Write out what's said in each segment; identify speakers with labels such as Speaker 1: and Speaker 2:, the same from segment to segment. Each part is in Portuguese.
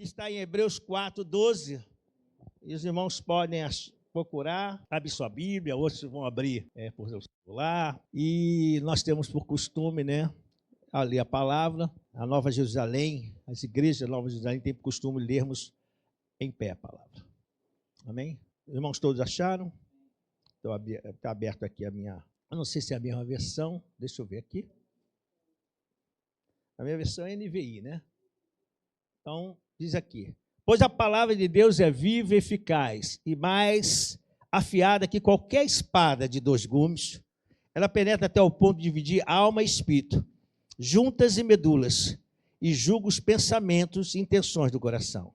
Speaker 1: Está em Hebreus 4:12. E os irmãos podem procurar, abre sua Bíblia, outros vão abrir por seu celular. E nós temos por costume, a ler a palavra. A Nova Jerusalém, as igrejas da Nova Jerusalém têm por costume lermos em pé a palavra. Amém? Os irmãos todos acharam? Está aberto aqui a minha... Eu não sei se é a mesma versão, deixa eu ver aqui. A minha versão é NVI, Então, diz aqui: pois a palavra de Deus é viva e eficaz, e mais afiada que qualquer espada de dois gumes. Ela penetra até o ponto de dividir alma e espírito, juntas e medulas, e julga os pensamentos e intenções do coração.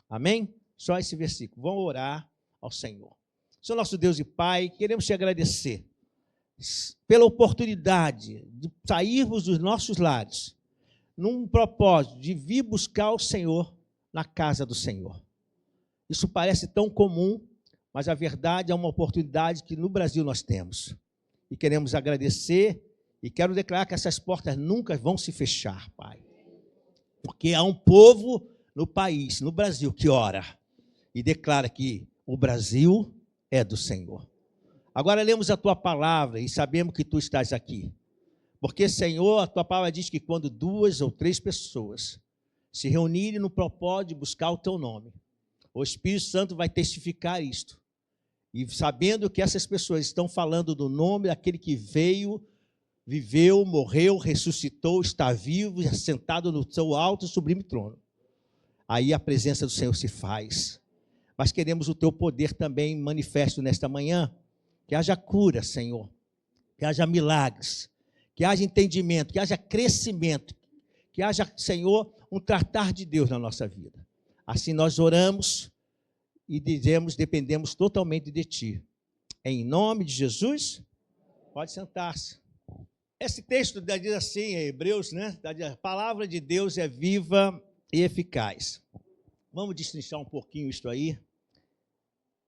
Speaker 1: Amém? Só esse versículo. Vamos orar ao Senhor. Senhor nosso Deus e Pai, queremos te agradecer pela oportunidade de sairmos dos nossos lares, num propósito de vir buscar o Senhor na casa do Senhor. Isso parece tão comum, mas a verdade é uma oportunidade que no Brasil nós temos. E queremos agradecer e quero declarar que essas portas nunca vão se fechar, Pai. Porque há um povo no país, no Brasil, que ora e declara que o Brasil é do Senhor. Agora lemos a tua palavra e sabemos que tu estás aqui. Porque, Senhor, a tua palavra diz que quando 2 ou 3 pessoas se reunirem no propósito de buscar o teu nome, o Espírito Santo vai testificar isto. E sabendo que essas pessoas estão falando do nome daquele que veio, viveu, morreu, ressuscitou, está vivo, sentado no seu alto e sublime trono. Aí a presença do Senhor se faz. Mas queremos o teu poder também manifesto nesta manhã. Que haja cura, Senhor. Que haja milagres. Que haja entendimento, que haja crescimento, que haja, Senhor, um tratar de Deus na nossa vida. Assim nós oramos e dependemos totalmente de Ti. Em nome de Jesus, pode sentar-se. Esse texto diz assim, em Hebreus, a palavra de Deus é viva e eficaz. Vamos destrinchar um pouquinho isto aí.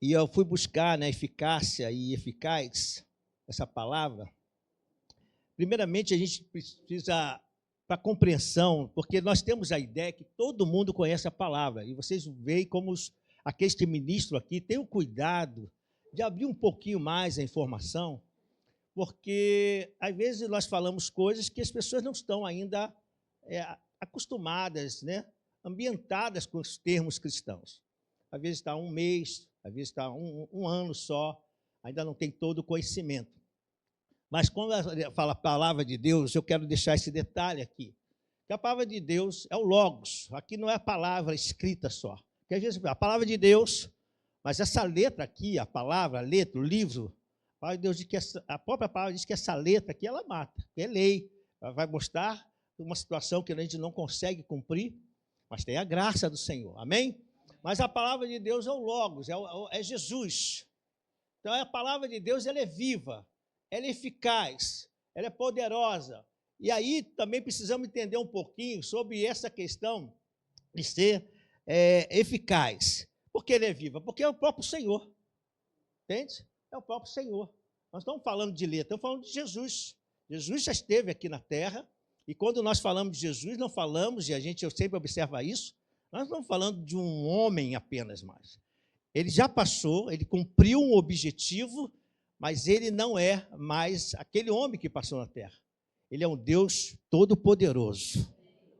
Speaker 1: E eu fui buscar eficácia e eficaz, essa palavra. Primeiramente, a gente precisa, para compreensão, porque nós temos a ideia que todo mundo conhece a palavra, e vocês veem como aqueles que ministram aqui têm o cuidado de abrir um pouquinho mais a informação, porque, às vezes, nós falamos coisas que as pessoas não estão ainda acostumadas, ambientadas com os termos cristãos. Às vezes está um mês, às vezes está um ano só, ainda não tem todo o conhecimento. Mas quando fala a palavra de Deus, eu quero deixar esse detalhe aqui. Que a palavra de Deus é o Logos. Aqui não é a palavra escrita só. Porque às vezes a palavra de Deus, mas essa letra aqui, a palavra, a letra, o livro, a palavra de Deus diz que a própria palavra diz que essa letra aqui, ela mata, é lei. Ela vai mostrar uma situação que a gente não consegue cumprir, mas tem a graça do Senhor. Amém? Mas a palavra de Deus é o Logos, é Jesus. Então a palavra de Deus, ela é viva. Ela é eficaz, ela é poderosa. E aí também precisamos entender um pouquinho sobre essa questão de ser eficaz. Por que ele é viva? Porque é o próprio Senhor. Entende? É o próprio Senhor. Nós estamos falando de letra, estamos falando de Jesus. Jesus já esteve aqui na terra, e quando nós falamos de Jesus, não falamos, e eu sempre observo isso, nós não estamos falando de um homem apenas mais. Ele já passou, ele cumpriu um objetivo, mas ele não é mais aquele homem que passou na terra. Ele é um Deus todo-poderoso.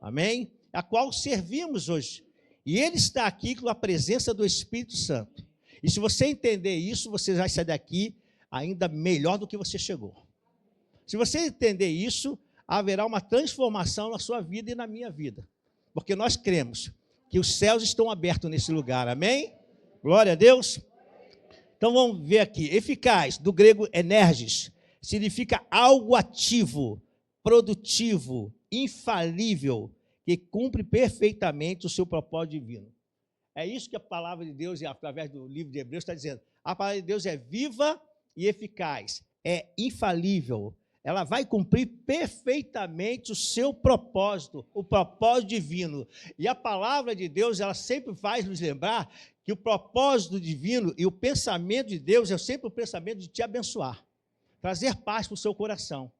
Speaker 1: Amém? A qual servimos hoje. E ele está aqui com a presença do Espírito Santo. E se você entender isso, você vai sair daqui ainda melhor do que você chegou. Se você entender isso, haverá uma transformação na sua vida e na minha vida. Porque nós cremos que os céus estão abertos nesse lugar. Amém? Glória a Deus. Então vamos ver aqui, eficaz, do grego energis, significa algo ativo, produtivo, infalível, que cumpre perfeitamente o seu propósito divino. É isso que a palavra de Deus, através do livro de Hebreus, está dizendo. A palavra de Deus é viva e eficaz, é infalível. Ela vai cumprir perfeitamente o seu propósito, o propósito divino. E a palavra de Deus, ela sempre faz nos lembrar que o propósito divino e o pensamento de Deus é sempre o pensamento de te abençoar, trazer paz para o seu coração,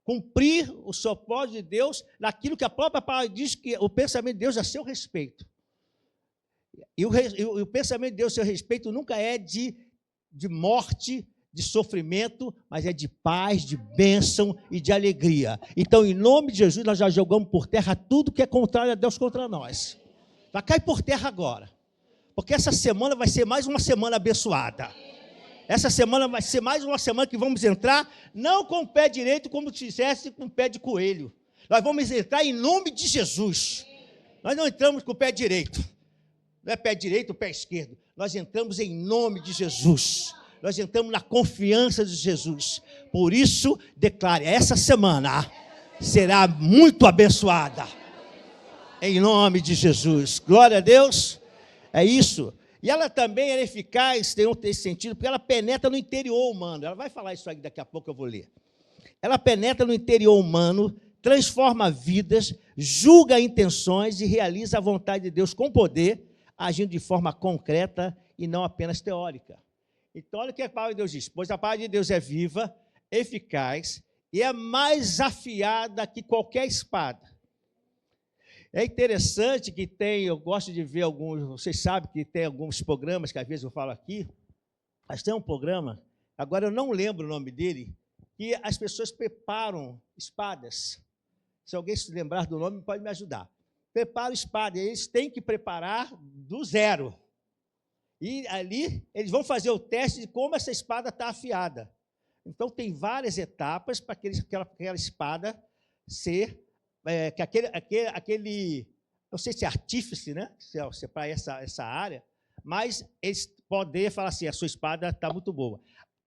Speaker 1: cumprir o propósito de Deus naquilo que a própria palavra diz que o pensamento de Deus é a seu respeito. E o pensamento de Deus a seu respeito nunca é de morte, de sofrimento, mas é de paz, de bênção e de alegria. Então, em nome de Jesus, nós já jogamos por terra tudo que é contrário a Deus contra nós. Vai cair por terra agora. Porque essa semana vai ser mais uma semana abençoada. Essa semana vai ser mais uma semana que vamos entrar, não com o pé direito, como se dissesse com o pé de coelho. Nós vamos entrar em nome de Jesus. Nós não entramos com o pé direito. Não é pé direito ou pé esquerdo. Nós entramos em nome de Jesus. Nós entramos na confiança de Jesus. Por isso, declare, essa semana será muito abençoada. Em nome de Jesus. Glória a Deus. É isso. E ela também é eficaz, tem esse sentido, porque ela penetra no interior humano. Ela vai falar isso aí daqui a pouco, eu vou ler. Ela penetra no interior humano, transforma vidas, julga intenções e realiza a vontade de Deus com poder, agindo de forma concreta e não apenas teórica. Então, olha o que a palavra de Deus diz. Pois a palavra de Deus é viva, eficaz e é mais afiada que qualquer espada. É interessante que eu gosto de ver alguns, vocês sabem que tem alguns programas que às vezes eu falo aqui, mas tem um programa, agora eu não lembro o nome dele, que as pessoas preparam espadas. Se alguém se lembrar do nome, pode me ajudar. Preparam espada, eles têm que preparar do zero. E ali eles vão fazer o teste de como essa espada está afiada. Então tem várias etapas para aquela espada ser, que aquele, não sei se é artífice, né? Se é para essa área, mas eles podem falar assim, a sua espada está muito boa.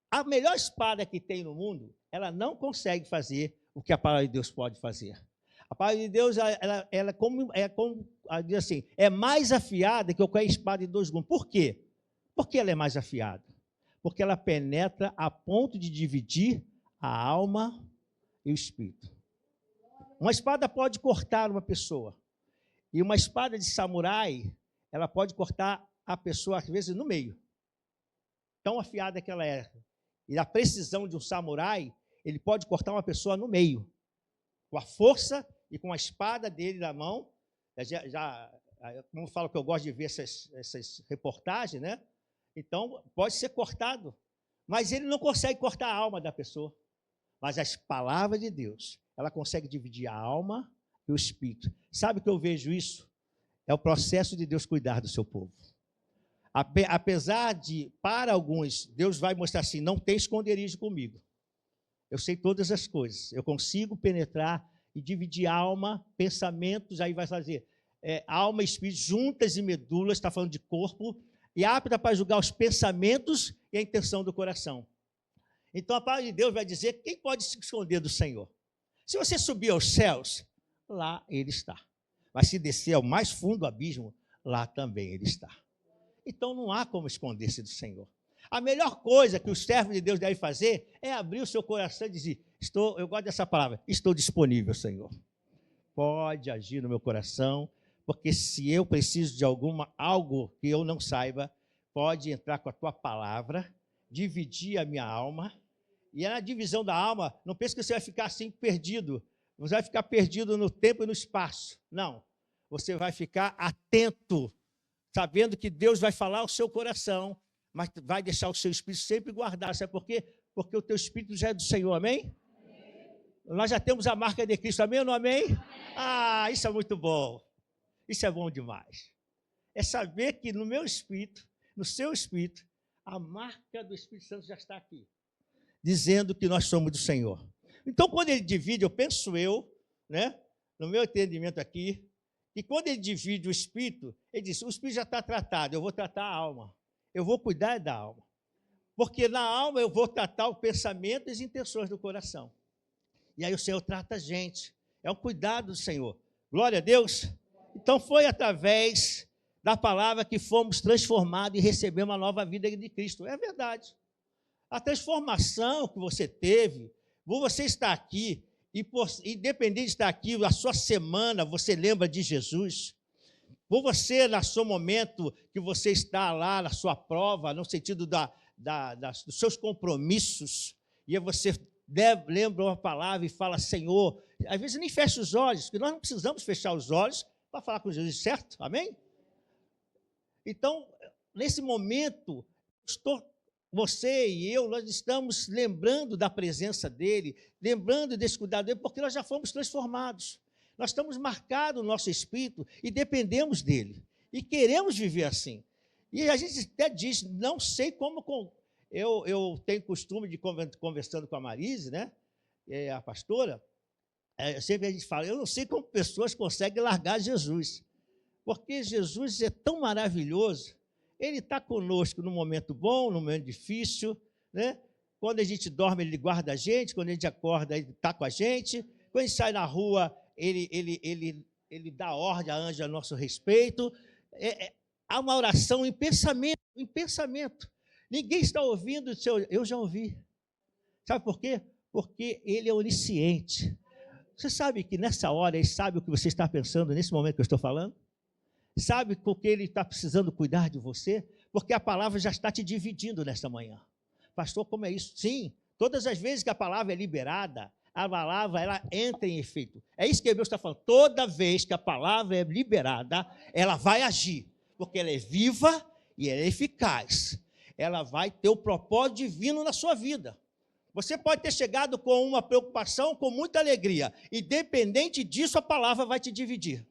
Speaker 1: A melhor espada que tem no mundo, ela não consegue fazer o que a palavra de Deus pode fazer. A palavra de Deus, ela diz assim, é mais afiada que qualquer espada de 2 gumes. Por quê? Por que ela é mais afiada? Porque ela penetra a ponto de dividir a alma e o espírito. Uma espada pode cortar uma pessoa. E uma espada de samurai, ela pode cortar a pessoa, às vezes, no meio. Tão afiada que ela é. E a precisão de um samurai, ele pode cortar uma pessoa no meio. Com a força e com a espada dele na mão. Como eu falo que eu gosto de ver essas reportagens, né? Então, pode ser cortado. Mas ele não consegue cortar a alma da pessoa. Mas as palavras de Deus, ela consegue dividir a alma e o espírito. Sabe que eu vejo isso? É o processo de Deus cuidar do seu povo. Apesar de, para alguns, Deus vai mostrar assim, não tem esconderijo comigo. Eu sei todas as coisas. Eu consigo penetrar e dividir alma, pensamentos, aí vai fazer alma e espírito juntas e medulas, está falando de corpo, e apta para julgar os pensamentos e a intenção do coração. Então a palavra de Deus vai dizer, quem pode se esconder do Senhor? Se você subir aos céus, lá ele está. Mas se descer ao mais fundo do abismo, lá também ele está. Então não há como esconder-se do Senhor. A melhor coisa que o servo de Deus deve fazer é abrir o seu coração e dizer, eu gosto dessa palavra, estou disponível, Senhor. Pode agir no meu coração, porque se eu preciso de algo que eu não saiba, pode entrar com a tua palavra, dividir a minha alma, e na divisão da alma, não pense que você vai ficar assim perdido, você vai ficar perdido no tempo e no espaço. Não, você vai ficar atento, sabendo que Deus vai falar ao seu coração, mas vai deixar o seu espírito sempre guardado. Sabe por quê? Porque o teu espírito já é do Senhor, amém? Nós já temos a marca de Cristo, amém ou não amém? Ah, isso é muito bom. Isso é bom demais. É saber que no meu espírito, no seu espírito, a marca do Espírito Santo já está aqui, dizendo que nós somos do Senhor. Então, quando ele divide, eu penso né, no meu entendimento aqui, e quando ele divide o espírito, ele diz, o espírito já está tratado, eu vou tratar a alma, eu vou cuidar da alma, porque na alma eu vou tratar o pensamento e as intenções do coração. E aí o Senhor trata a gente, é um cuidado do Senhor. Glória a Deus. Então foi através da palavra que fomos transformados e recebemos uma nova vida de Cristo. É verdade. A transformação que você teve, você está aqui, e independente de estar aqui, a sua semana, você lembra de Jesus. Por você, no seu momento que você está lá, na sua prova, no sentido dos seus compromissos, e aí você lembra uma palavra e fala, Senhor, às vezes nem fecha os olhos, porque nós não precisamos fechar os olhos para falar com Jesus, certo? Amém? Então, nesse momento, você e eu, nós estamos lembrando da presença dele, lembrando desse cuidado dele, porque nós já fomos transformados. Nós estamos marcados no nosso espírito e dependemos dele. E queremos viver assim. E a gente até diz, não sei como... Eu tenho costume de conversando com a Marise, né? A pastora, sempre a gente fala, eu não sei como pessoas conseguem largar Jesus, porque Jesus é tão maravilhoso, ele está conosco no momento bom, no momento difícil, né? Quando a gente dorme, ele guarda a gente, quando a gente acorda, ele está com a gente, quando a gente sai na rua, ele dá ordem a anjo a nosso respeito. Há uma oração em pensamento. Ninguém está ouvindo o seu... Eu já ouvi. Sabe por quê? Porque ele é onisciente. Você sabe que nessa hora ele sabe o que você está pensando nesse momento que eu estou falando? Sabe porque ele está precisando cuidar de você? Porque a palavra já está te dividindo nesta manhã. Pastor, como é isso? Sim, todas as vezes que a palavra é liberada, a palavra ela entra em efeito. É isso que Deus está falando. Toda vez que a palavra é liberada, ela vai agir, porque ela é viva e ela é eficaz. Ela vai ter o propósito divino na sua vida. Você pode ter chegado com uma preocupação, com muita alegria. Independente disso, a palavra vai te dividir.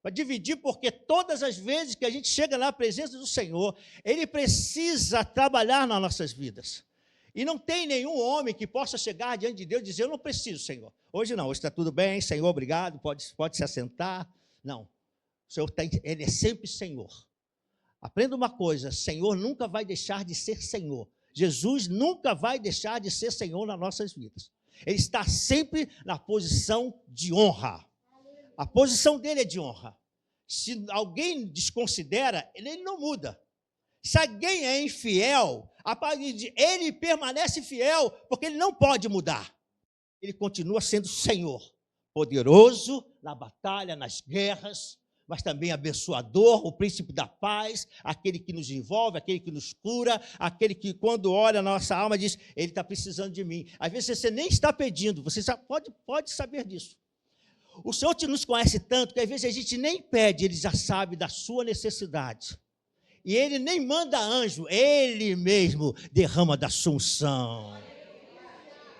Speaker 1: Vai dividir porque todas as vezes que a gente chega na presença do Senhor, Ele precisa trabalhar nas nossas vidas. E não tem nenhum homem que possa chegar diante de Deus e dizer, eu não preciso, Senhor. Hoje não, hoje está tudo bem, Senhor, obrigado, pode se assentar. Não, o Senhor Ele é sempre Senhor. Aprenda uma coisa, Senhor nunca vai deixar de ser Senhor. Jesus nunca vai deixar de ser Senhor nas nossas vidas. Ele está sempre na posição de honra. A posição dele é de honra. Se alguém desconsidera, ele não muda. Se alguém é infiel, ele permanece fiel, porque ele não pode mudar. Ele continua sendo Senhor, poderoso na batalha, nas guerras, mas também abençoador, o príncipe da paz, aquele que nos envolve, aquele que nos cura, aquele que, quando olha a nossa alma, diz, ele está precisando de mim. Às vezes você nem está pedindo, você já pode saber disso. O Senhor nos conhece tanto que às vezes a gente nem pede, ele já sabe da sua necessidade. E ele nem manda anjo, ele mesmo derrama da sua unção.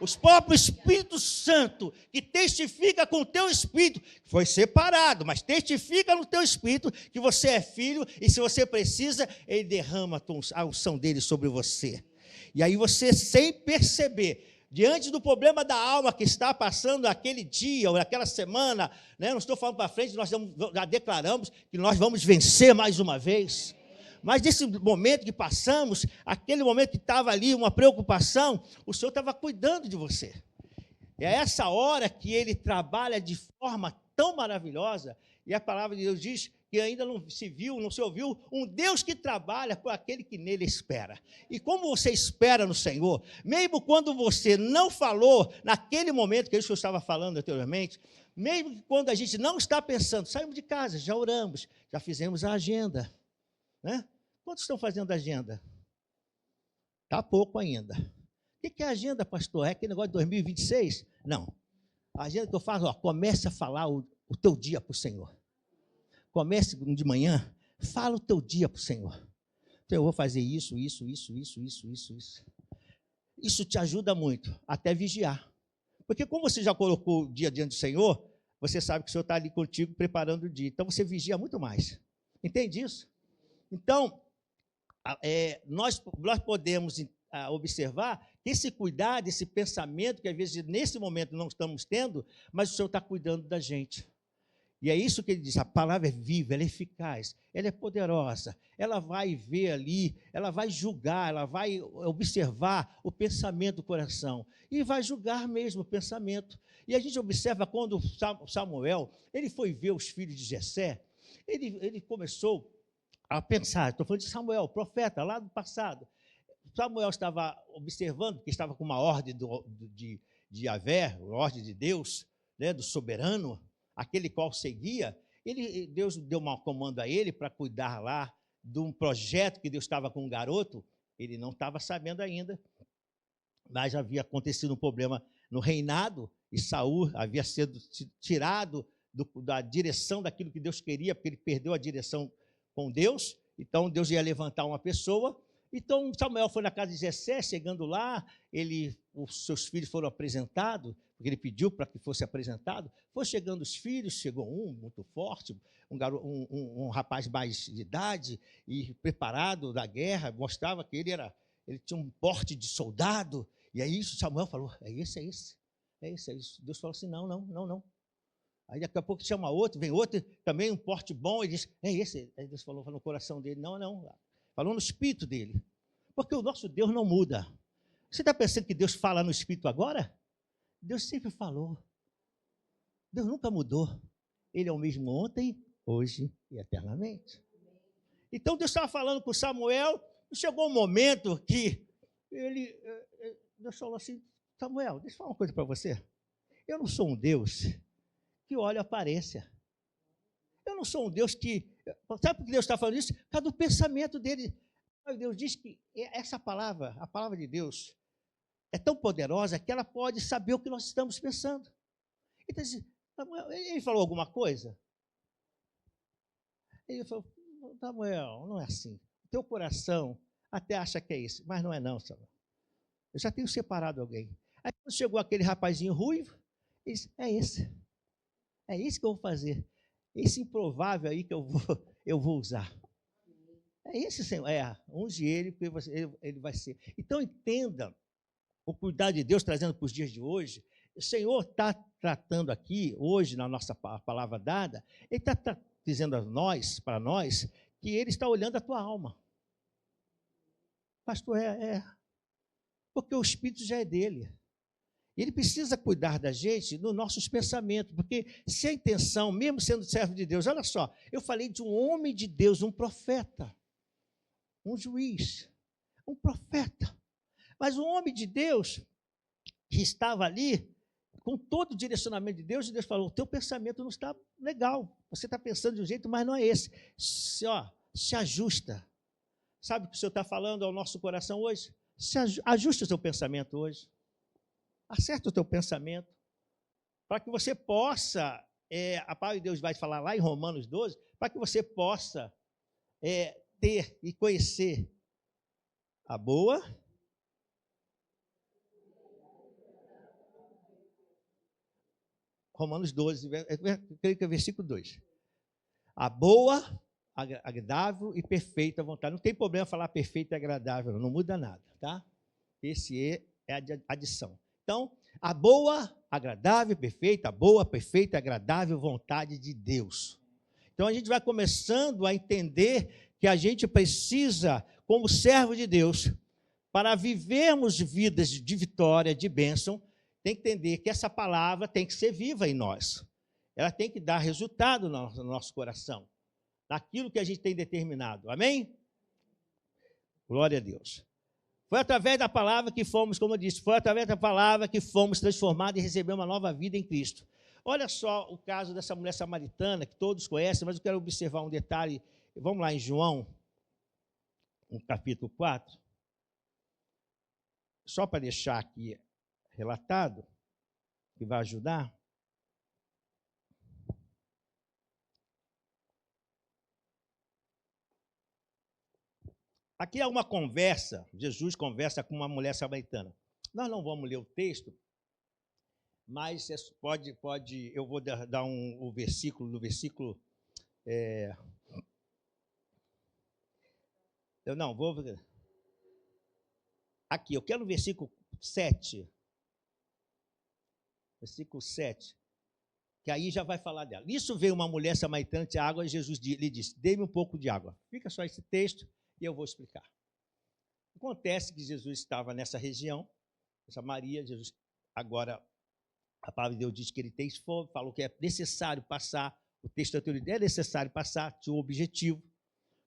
Speaker 1: Os próprios Espírito Santo, que testifica com o teu espírito, foi separado, mas testifica no teu espírito que você é filho, e se você precisa, ele derrama a unção dele sobre você. E aí você, sem perceber, diante do problema da alma que está passando aquele dia ou aquela semana, né? Não estou falando para frente, nós já declaramos que nós vamos vencer mais uma vez. Mas nesse momento que passamos, aquele momento que estava ali, uma preocupação, o Senhor estava cuidando de você. É essa hora que Ele trabalha de forma tão maravilhosa, e a palavra de Deus diz que ainda não se ouviu, um Deus que trabalha por aquele que nele espera. E como você espera no Senhor, mesmo quando você não falou, naquele momento que eu estava falando anteriormente, mesmo quando a gente não está pensando, saímos de casa, já oramos, já fizemos a agenda, né? Quantos estão fazendo agenda? Está pouco ainda. O que é agenda, pastor? É aquele negócio de 2026? Não. A agenda que eu faço, comece a falar o teu dia para o Senhor. Comece de manhã, fala o teu dia para o Senhor. Então, eu vou fazer isso. Isso te ajuda muito, até vigiar. Porque como você já colocou o dia diante do Senhor, você sabe que o Senhor está ali contigo preparando o dia. Então, você vigia muito mais. Entende isso? Então, nós podemos observar que esse cuidado, esse pensamento, que às vezes nesse momento não estamos tendo, mas o Senhor está cuidando da gente. E é isso que ele diz, a palavra é viva, ela é eficaz, ela é poderosa, ela vai ver ali, ela vai julgar, ela vai observar o pensamento do coração, e vai julgar mesmo o pensamento. E a gente observa quando Samuel, ele foi ver os filhos de Jessé, ele começou a pensar, estou falando de Samuel, profeta, lá do passado. Samuel estava observando, que estava com uma ordem de Yahvé, uma ordem de Deus, né, do soberano, aquele qual seguia. Deus deu um comando a ele para cuidar lá de um projeto que Deus estava com um garoto, ele não estava sabendo ainda, mas havia acontecido um problema no reinado, e Saul havia sido tirado da direção daquilo que Deus queria, porque ele perdeu a direção com Deus, então Deus ia levantar uma pessoa. Então Samuel foi na casa de Jessé, chegando lá, os seus filhos foram apresentados, porque ele pediu para que fosse apresentado. Foi chegando os filhos, chegou um muito forte, um rapaz mais de idade e preparado da guerra, mostrava que ele tinha um porte de soldado. E aí Samuel falou, é esse. Deus falou assim, não. Aí daqui a pouco chama outro, vem outro, também um porte bom, e diz, é esse. Aí Deus falou no coração dele, não. Falou no espírito dele. Porque o nosso Deus não muda. Você está pensando que Deus fala no espírito agora? Deus sempre falou. Deus nunca mudou. Ele é o mesmo ontem, hoje e eternamente. Então Deus estava falando com Samuel, e chegou um momento que Deus falou assim, Samuel, deixa eu falar uma coisa para você. Eu não sou um Deus que olha a aparência. Eu não sou um Deus que... Sabe por que Deus está falando isso? Por causa do pensamento dele. Deus diz que essa palavra, a palavra de Deus, é tão poderosa que ela pode saber o que nós estamos pensando. Então, Samuel, ele falou alguma coisa? Ele falou, Samuel, não é assim. O teu coração até acha que é isso, mas não é não, Samuel. Eu já tenho separado alguém. Aí quando chegou aquele rapazinho ruivo, ele disse, é esse que eu vou fazer. Esse improvável aí que eu vou usar. É esse, Senhor. Unge ele, porque ele vai ser. Então entenda o cuidado de Deus trazendo para os dias de hoje. O Senhor está tratando aqui, hoje, na nossa palavra dada, Ele está dizendo para nós, que Ele está olhando a tua alma. Pastor, porque o Espírito já é dele. Ele precisa cuidar da gente nos nossos pensamentos, porque se a intenção, mesmo sendo servo de Deus, olha só, eu falei de um homem de Deus, um profeta, um juiz, um profeta, mas um homem de Deus que estava ali, com todo o direcionamento de Deus, e Deus falou, o teu pensamento não está legal, você está pensando de um jeito, mas não é esse. Se ajusta. Sabe o que o Senhor está falando ao nosso coração hoje? Ajuste o seu pensamento hoje. Acerta o teu pensamento, para que você possa, a palavra de Deus vai falar lá em Romanos 12, para que você possa ter e conhecer a boa, Romanos 12, creio que é versículo 2. A boa, agradável e perfeita vontade. Não tem problema falar perfeito e agradável, não muda nada, tá? Esse é a adição. Então, a boa, agradável, perfeita, e agradável vontade de Deus. Então, a gente vai começando a entender que a gente precisa, como servo de Deus, para vivermos vidas de vitória, de bênção, tem que entender que essa palavra tem que ser viva em nós. Ela tem que dar resultado no nosso coração, naquilo que a gente tem determinado. Amém? Glória a Deus. Foi através da palavra que fomos, como eu disse, foi através da palavra que fomos transformados e recebemos uma nova vida em Cristo. Olha só o caso dessa mulher samaritana, que todos conhecem, mas eu quero observar um detalhe. Vamos lá em João, no capítulo 4. Só para deixar aqui relatado, que vai ajudar. Aqui há uma conversa, Jesus conversa com uma mulher samaritana. Nós não vamos ler o texto, mas pode eu vou dar o versículo, no versículo... eu não, vou... Aqui, eu quero o versículo 7. Versículo 7. Que aí já vai falar dela. Nisso veio uma mulher samaritana de água e Jesus lhe disse, dê-me um pouco de água. Fica só esse texto e eu vou explicar. Acontece que Jesus estava nessa região, Samaria, Jesus, agora a palavra de Deus diz que ele tem fome, falou que é necessário passar, o texto anterior é necessário passar, tinha um objetivo,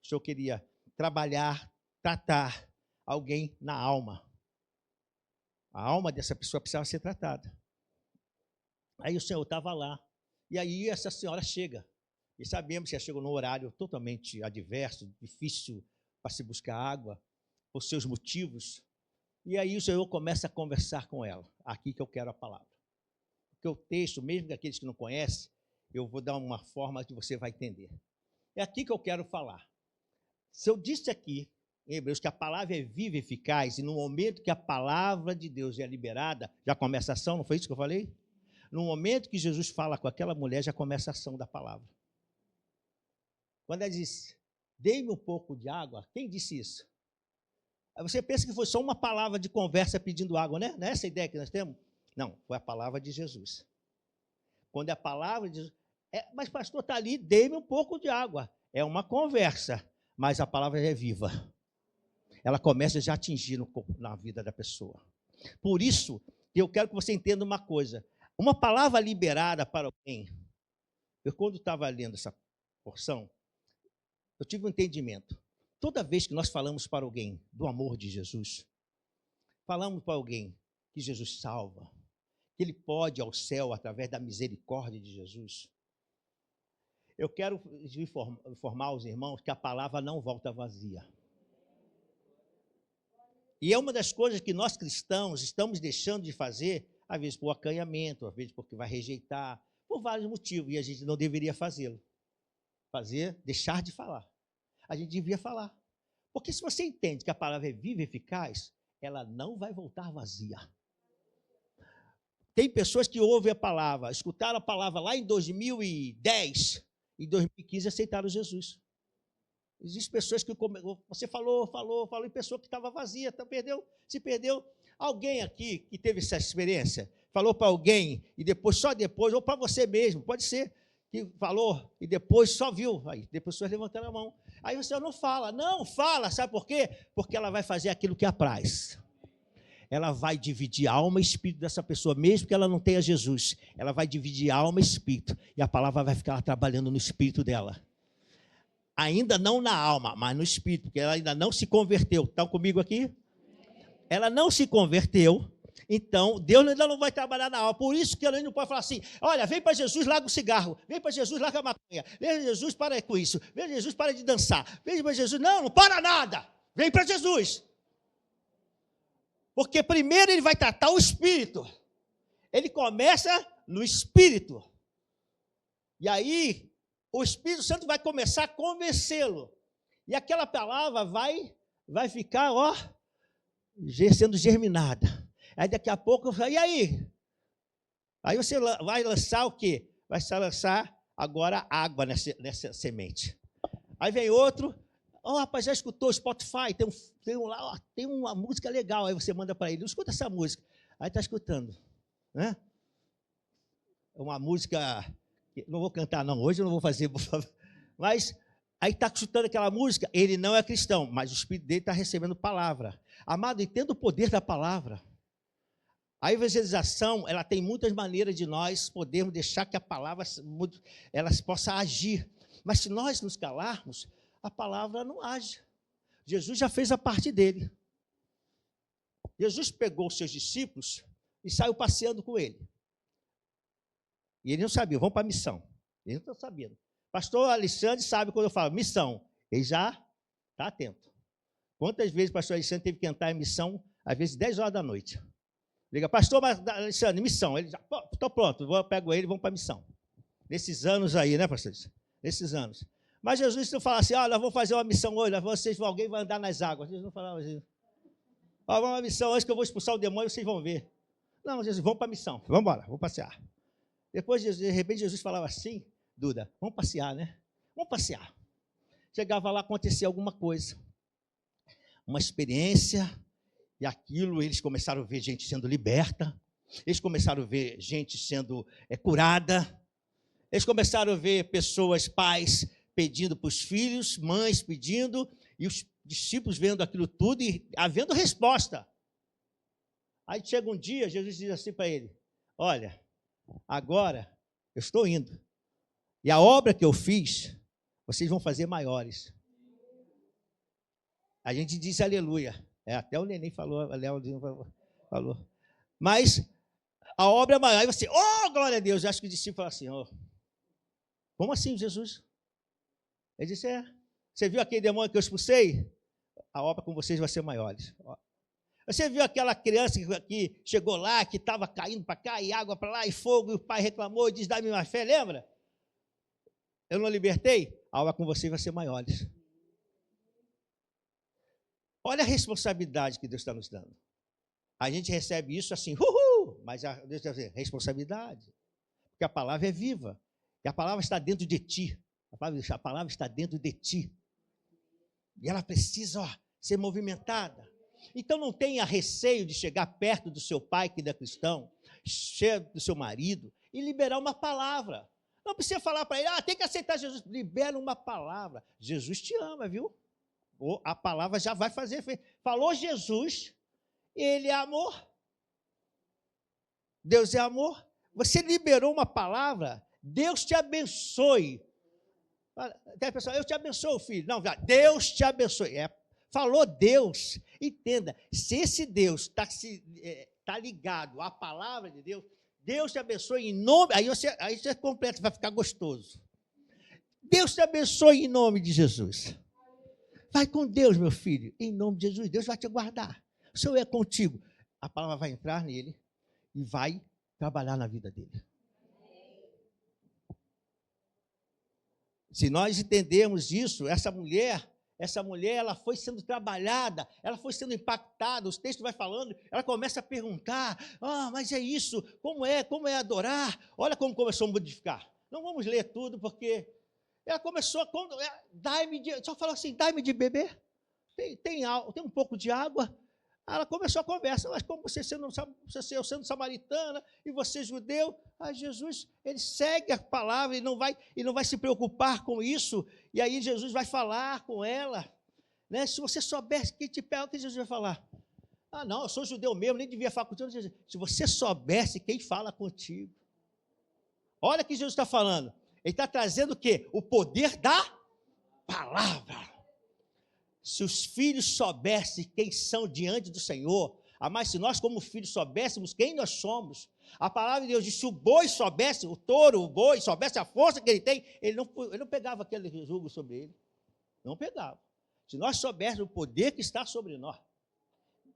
Speaker 1: o Senhor queria trabalhar, tratar alguém na alma. A alma dessa pessoa precisava ser tratada. Aí o Senhor estava lá, e aí essa senhora chega, e sabemos que ela chegou num horário totalmente adverso, difícil para se buscar água, por seus motivos, e aí o Senhor começa a conversar com ela, aqui que eu quero a palavra. Porque o texto, mesmo que aqueles que não conhecem, eu vou dar uma forma que você vai entender. É aqui que eu quero falar. Se eu disse aqui, em Hebreus, que a palavra é viva e eficaz, e no momento que a palavra de Deus é liberada, já começa a ação, não foi isso que eu falei? No momento que Jesus fala com aquela mulher, já começa a ação da palavra. Quando ela disse, dê-me um pouco de água, quem disse isso? Aí você pensa que foi só uma palavra de conversa pedindo água, né? Não é essa a ideia que nós temos? Não, foi a palavra de Jesus. Quando é a palavra de Jesus, mas pastor, está ali, dê-me um pouco de água. É uma conversa, mas a palavra é viva. Ela começa já a atingir na vida da pessoa. Por isso, eu quero que você entenda uma coisa. Uma palavra liberada para alguém, eu quando estava lendo essa porção, eu tive um entendimento. Toda vez que nós falamos para alguém do amor de Jesus, falamos para alguém que Jesus salva, que ele pode ir ao céu através da misericórdia de Jesus, eu quero informar os irmãos que a palavra não volta vazia. E é uma das coisas que nós cristãos estamos deixando de fazer, às vezes por acanhamento, às vezes porque vai rejeitar, por vários motivos, e a gente não deveria fazê-lo. Deixar de falar. A gente devia falar. Porque se você entende que a palavra é viva e eficaz, ela não vai voltar vazia. Tem pessoas que ouvem a palavra, escutaram a palavra lá em 2010, em 2015 aceitaram Jesus. Existem pessoas que você falou, e pessoa que estava vazia, se perdeu. Alguém aqui que teve essa experiência, falou para alguém e só depois, ou para você mesmo, pode ser, que falou e depois só viu, aí depois pessoas levantando a mão. Aí você não fala, sabe por quê? Porque ela vai fazer aquilo que apraz. Ela vai dividir alma e espírito dessa pessoa, mesmo que ela não tenha Jesus. Ela vai dividir alma e espírito, e a palavra vai ficar trabalhando no espírito dela. Ainda não na alma, mas no espírito, porque ela ainda não se converteu. Estão comigo aqui? Ela não se converteu, então Deus ainda não vai trabalhar na alma. Por isso que ela não pode falar assim, olha, vem para Jesus, larga o cigarro, vem para Jesus, larga a maconha, vem para Jesus, para com isso, vem para Jesus, para de dançar, vem para Jesus, não para nada, vem para Jesus. Porque primeiro ele vai tratar o espírito. Ele começa no espírito. E aí o Espírito Santo vai começar a convencê-lo. E aquela palavra vai ficar, sendo germinada. Aí daqui a pouco, e aí? Aí você vai lançar o quê? Vai lançar agora água nessa semente. Aí vem outro, rapaz, já escutou o Spotify? Tem uma música legal. Aí você manda para ele, escuta essa música. Aí está escutando. Né? Uma música... Não vou cantar, não. Hoje eu não vou fazer, por favor. Mas aí está escutando aquela música, ele não é cristão, mas o espírito dele está recebendo palavra. Amado, entenda o poder da palavra. A evangelização, ela tem muitas maneiras de nós podermos deixar que a palavra ela possa agir. Mas se nós nos calarmos, a palavra não age. Jesus já fez a parte dele. Jesus pegou os seus discípulos e saiu passeando com ele. E ele não sabia, vamos para a missão. Ele não está sabendo. Pastor Alexandre sabe quando eu falo missão. Ele já está atento. Quantas vezes o pastor Alexandre teve que entrar em missão, às vezes 10 horas da noite. Liga, pastor Alexandre, missão. Ele já, estou pronto, eu pego ele e vamos para a missão. Nesses anos aí, né, pastor? Nesses anos. Mas Jesus não fala assim, nós vamos fazer uma missão hoje, alguém vai andar nas águas. Jesus não falava assim. Vamos uma missão hoje que eu vou expulsar o demônio, vocês vão ver. Não, Jesus, vamos para a missão. Vamos embora, vamos passear. Depois, de repente, Jesus falava assim, Duda, vamos passear, né? Vamos passear. Chegava lá, acontecia alguma coisa. Uma experiência, e aquilo, eles começaram a ver gente sendo liberta, eles começaram a ver gente sendo curada, eles começaram a ver pessoas, pais, pedindo para os filhos, mães pedindo, e os discípulos vendo aquilo tudo e havendo resposta. Aí chega um dia, Jesus diz assim para ele, olha, agora eu estou indo. E a obra que eu fiz, vocês vão fazer maiores. A gente diz aleluia. Até o neném falou, falou. Mas a obra é maior. E você, glória a Deus. Eu acho que o discípulo fala assim, como assim, Jesus? Ele disse, você viu aquele demônio que eu expulsei? A obra com vocês vai ser maiores. Você viu aquela criança que chegou lá, que estava caindo para cá, e água para lá, e fogo, e o pai reclamou, e disse, dá-me mais fé, lembra? Eu não libertei? A obra com vocês vai ser maiores. Olha a responsabilidade que Deus está nos dando. A gente recebe isso assim, mas Deus está dizendo, responsabilidade. Porque a palavra é viva. E a palavra está dentro de ti. A palavra está dentro de ti. E ela precisa ser movimentada. Então não tenha receio de chegar perto do seu pai, que é cristão, do seu marido, e liberar uma palavra. Não precisa falar para ele, tem que aceitar Jesus. Libera uma palavra. Jesus te ama, viu? A palavra já vai fazer. Falou Jesus, ele é amor. Deus é amor. Você liberou uma palavra, Deus te abençoe. Tem a pessoa, eu te abençoo, filho. Não, Deus te abençoe. Falou Deus. Entenda, se esse Deus está ligado à palavra de Deus, Deus te abençoe em nome. Aí você completa, vai ficar gostoso. Deus te abençoe em nome de Jesus. Vai com Deus, meu filho, em nome de Jesus. Deus vai te guardar. O Senhor é contigo. A palavra vai entrar nele e vai trabalhar na vida dele. Se nós entendermos isso, essa mulher, ela foi sendo trabalhada, ela foi sendo impactada, os textos vai falando, ela começa a perguntar, mas é isso, como é adorar? Olha como começou a modificar. Não vamos ler tudo, porque ela começou, só falou assim, dai-me de beber, tem um pouco de água. Ela começou a conversa, mas como você sendo samaritana e você judeu, Jesus, ele segue a palavra e não vai se preocupar com isso, e aí Jesus vai falar com ela, né? Se você soubesse quem te pega, o que Jesus vai falar? Não, eu sou judeu mesmo, nem devia falar contigo. Se você soubesse quem fala contigo. Olha o que Jesus está falando, ele está trazendo o quê? O poder da palavra. Se os filhos soubessem quem são diante do Senhor, mas se nós como filhos soubéssemos quem nós somos, a palavra de Deus diz, se o boi soubesse, o touro, o boi, soubesse a força que ele tem, ele não pegava aquele jugo sobre ele, não pegava. Se nós soubéssemos o poder que está sobre nós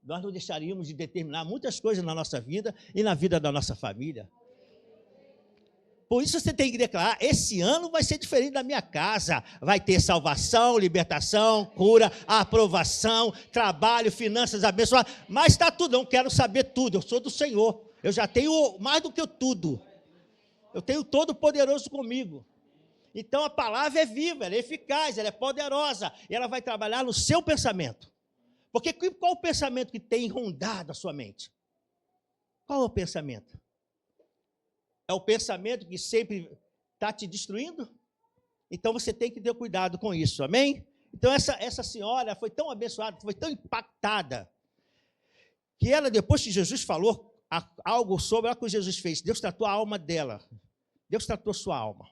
Speaker 1: não deixaríamos de determinar muitas coisas na nossa vida e na vida da nossa família. Por isso você tem que declarar, esse ano vai ser diferente da minha casa, vai ter salvação, libertação, cura, aprovação, trabalho, finanças abençoadas, mas está tudo, não quero saber tudo, eu sou do Senhor, eu já tenho mais do que tudo, eu tenho Todo-Poderoso comigo. Então a palavra é viva, ela é eficaz, ela é poderosa, e ela vai trabalhar no seu pensamento. Porque qual o pensamento que tem rondado a sua mente? Qual é o pensamento? É o pensamento que sempre está te destruindo? Então você tem que ter cuidado com isso, amém? Então essa senhora foi tão abençoada, foi tão impactada, que ela, depois que Jesus falou algo sobre o que Jesus fez, Deus tratou a alma dela, Deus tratou sua alma.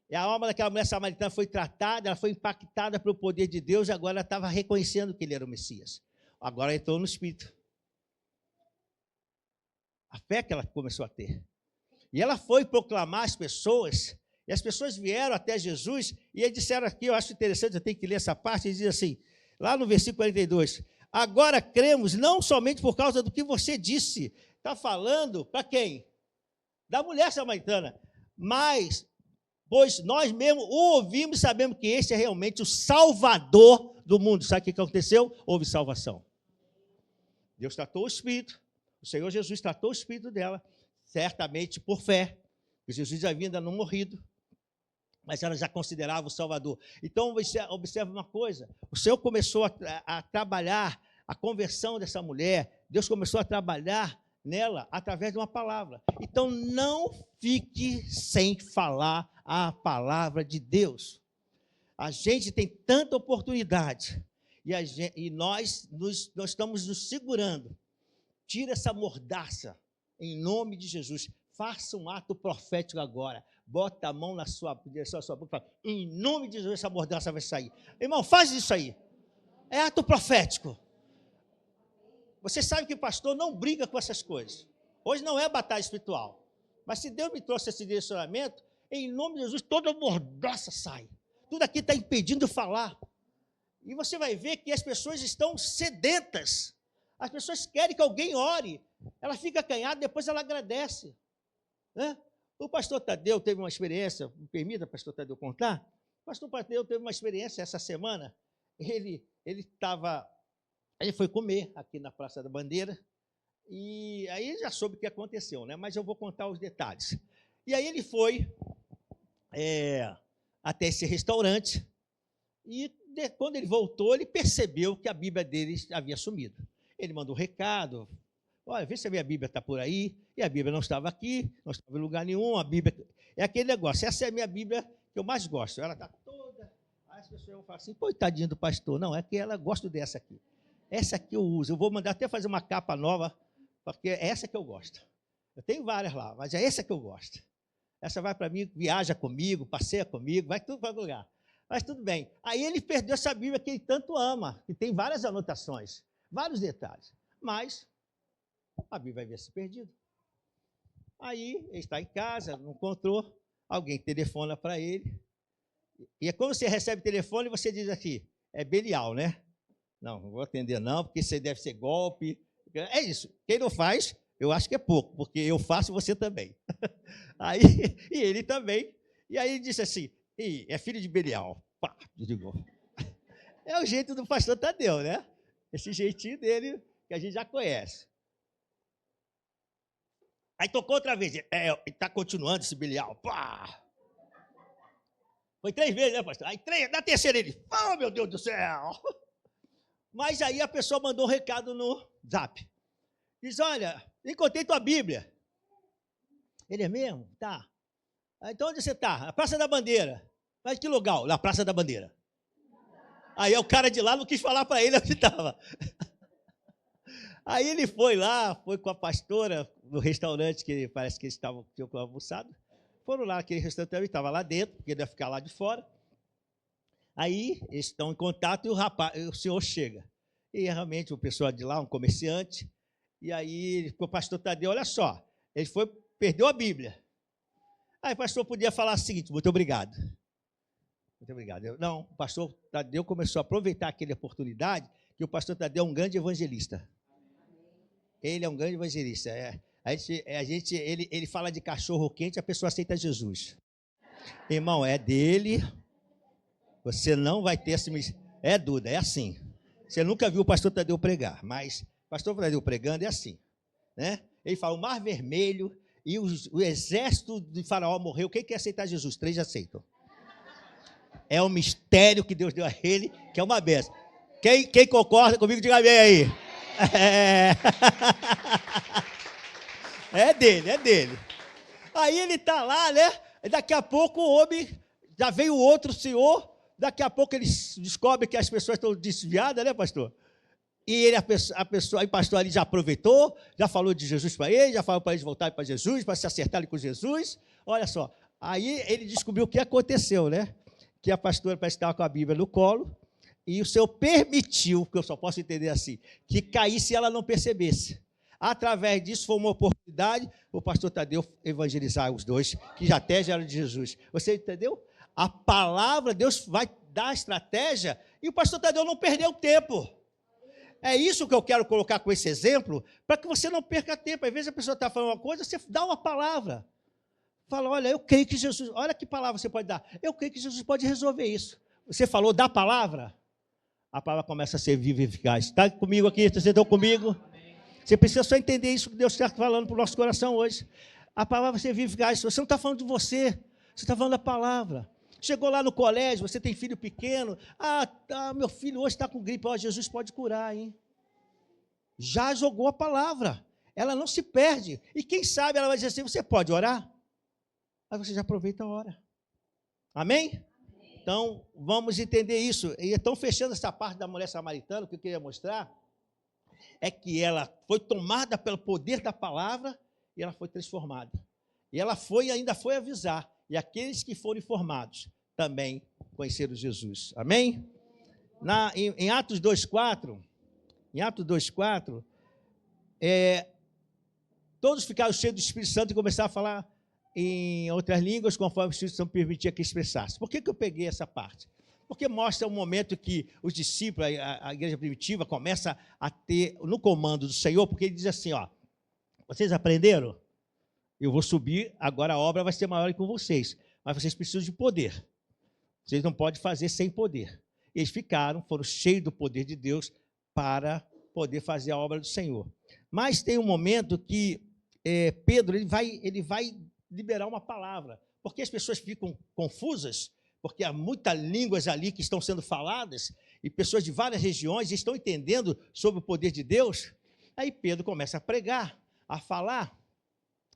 Speaker 1: E a alma daquela mulher samaritana foi tratada, ela foi impactada pelo poder de Deus, e agora ela estava reconhecendo que ele era o Messias. Agora entrou no Espírito. A fé que ela começou a ter. E ela foi proclamar às pessoas, e as pessoas vieram até Jesus, e eles disseram aqui, eu acho interessante, eu tenho que ler essa parte, ele diz assim, lá no versículo 42, agora cremos, não somente por causa do que você disse, está falando para quem? Da mulher samaritana, mas, pois nós mesmos o ouvimos e sabemos que esse é realmente o Salvador do mundo. Sabe o que aconteceu? Houve salvação. Deus tratou o Espírito, o Senhor Jesus tratou o Espírito dela, certamente por fé, que Jesus já havia ainda não morrido, mas ela já considerava o Salvador. Então, observa uma coisa, o Senhor começou a trabalhar a conversão dessa mulher, Deus começou a trabalhar nela através de uma palavra. Então, não fique sem falar a palavra de Deus. A gente tem tanta oportunidade, e nós estamos nos segurando. Tira essa mordaça, em nome de Jesus. Faça um ato profético agora. Bota a mão na direção da sua boca e fala, em nome de Jesus, essa mordaça vai sair. Irmão, faz isso aí. É ato profético. Você sabe que o pastor não briga com essas coisas. Hoje não é batalha espiritual. Mas se Deus me trouxe esse direcionamento, em nome de Jesus, toda mordaça sai. Tudo aqui está impedindo de falar. E você vai ver que as pessoas estão sedentas. As pessoas querem que alguém ore. Ela fica acanhada, depois ela agradece. Né? O pastor Tadeu teve uma experiência, me permita, pastor Tadeu, contar? O pastor Tadeu teve uma experiência essa semana. Ele estava Aí foi comer aqui na Praça da Bandeira, e aí já soube o que aconteceu, né? Mas eu vou contar os detalhes. E aí ele foi até esse restaurante, e quando ele voltou, ele percebeu que a Bíblia dele havia sumido. Ele mandou um recado, olha, vê se a minha Bíblia está por aí, e a Bíblia não estava aqui, não estava em lugar nenhum, a Bíblia... É aquele negócio, essa é a minha Bíblia que eu mais gosto, ela está toda... Aí as pessoas vão falar assim, coitadinho do pastor, não, é que ela gosta dessa aqui. Essa aqui eu uso, eu vou mandar até fazer uma capa nova, porque é essa que eu gosto. Eu tenho várias lá, mas é essa que eu gosto. Essa vai para mim, viaja comigo, passeia comigo, vai tudo para o lugar. Mas tudo bem. Aí ele perdeu essa Bíblia que ele tanto ama, que tem várias anotações, vários detalhes. Mas a Bíblia havia se perdido. Aí ele está em casa, não encontrou, alguém telefona para ele. E é quando você recebe telefone, você diz assim, é Belial, né? Não vou atender não, porque isso deve ser golpe. É isso. Quem não faz, eu acho que é pouco, porque eu faço, você também. Aí, e ele também. E aí ele disse assim, é filho de Belial. Pá, desligou. É o jeito do pastor Tadeu, né? Esse jeitinho dele que a gente já conhece. Aí tocou outra vez. Está continuando esse Belial. Pá! Foi 3 vezes, né, pastor? Aí na terceira ele, oh, meu Deus do céu! Mas aí a pessoa mandou um recado no Zap. Diz, olha, encontrei tua Bíblia. Ele é mesmo? Tá. Então onde você está? Na Praça da Bandeira. Mas que lugar? Na Praça da Bandeira. Aí o cara de lá não quis falar para ele onde estava. Aí ele foi lá, foi com a pastora no restaurante, que parece que eles tinham almoçado. Foram lá, aquele restaurante estava lá dentro, porque ele ia ficar lá de fora. Aí eles estão em contato e o senhor chega. E realmente o pessoal de lá, um comerciante, e aí o pastor Tadeu, olha só, ele perdeu a Bíblia. Aí o pastor podia falar o seguinte, muito obrigado. Muito obrigado. Não, o pastor Tadeu começou a aproveitar aquela oportunidade, que o pastor Tadeu é um grande evangelista. Ele é um grande evangelista. Ele fala de cachorro quente, a pessoa aceita Jesus. Irmão, é dele... Você não vai ter esse... É, Duda, é assim. Você nunca viu o pastor Tadeu pregar, mas o pastor Tadeu pregando é assim, né? Ele fala, o mar vermelho e o exército de Faraó morreu. Quem quer aceitar Jesus? 3 já aceitam. É um mistério que Deus deu a ele, que é uma benção. Quem concorda comigo, diga amém aí. É dele, é dele. Aí ele está lá, né? Daqui a pouco o homem, já veio outro senhor. Daqui a pouco eles descobrem que as pessoas estão desviadas, né, pastor? E o pastor ali já aproveitou, já falou de Jesus para ele, já falou para eles voltarem para Jesus, para se acertarem com Jesus. Olha só, aí ele descobriu o que aconteceu, né? Que a pastora parece que estava com a Bíblia no colo, e o Senhor permitiu, que eu só posso entender assim, que caísse e ela não percebesse. Através disso, foi uma oportunidade o pastor Tadeu evangelizar os dois, que já até já eram de Jesus. Você entendeu? A palavra, Deus vai dar a estratégia, e o pastor Tadeu não perdeu tempo. É isso que eu quero colocar com esse exemplo, para que você não perca tempo. Às vezes a pessoa está falando uma coisa, você dá uma palavra. Fala, olha, eu creio que Jesus... Olha que palavra você pode dar. Eu creio que Jesus pode resolver isso. Você falou da palavra, a palavra começa a ser viva e eficaz. Está comigo aqui? Vocês estão comigo? Você precisa só entender isso que Deus está falando para o nosso coração hoje. A palavra vai ser viva e eficaz. Você não está falando de você está falando da palavra. Chegou lá no colégio, você tem filho pequeno. Meu filho hoje está com gripe. Jesus pode curar, hein? Já jogou a palavra. Ela não se perde. E quem sabe ela vai dizer assim, você pode orar? Aí você já aproveita a hora. Amém? Então, vamos entender isso. E então, fechando essa parte da mulher samaritana, o que eu queria mostrar é que ela foi tomada pelo poder da palavra e ela foi transformada. E ela ainda foi avisar. E aqueles que foram informados também conheceram Jesus. Amém? Em Atos 2,4, todos ficaram cheios do Espírito Santo e começaram a falar em outras línguas, conforme o Espírito Santo permitia que expressasse. Por que eu peguei essa parte? Porque mostra o momento que os discípulos, a igreja primitiva, começa a ter no comando do Senhor, porque ele diz assim, vocês aprenderam? Eu vou subir, agora a obra vai ser maior que com vocês, mas vocês precisam de poder. Vocês não podem fazer sem poder. Eles foram cheios do poder de Deus para poder fazer a obra do Senhor. Mas tem um momento que Pedro ele vai liberar uma palavra, porque as pessoas ficam confusas, porque há muitas línguas ali que estão sendo faladas, e pessoas de várias regiões estão entendendo sobre o poder de Deus. Aí Pedro começa a pregar, a falar.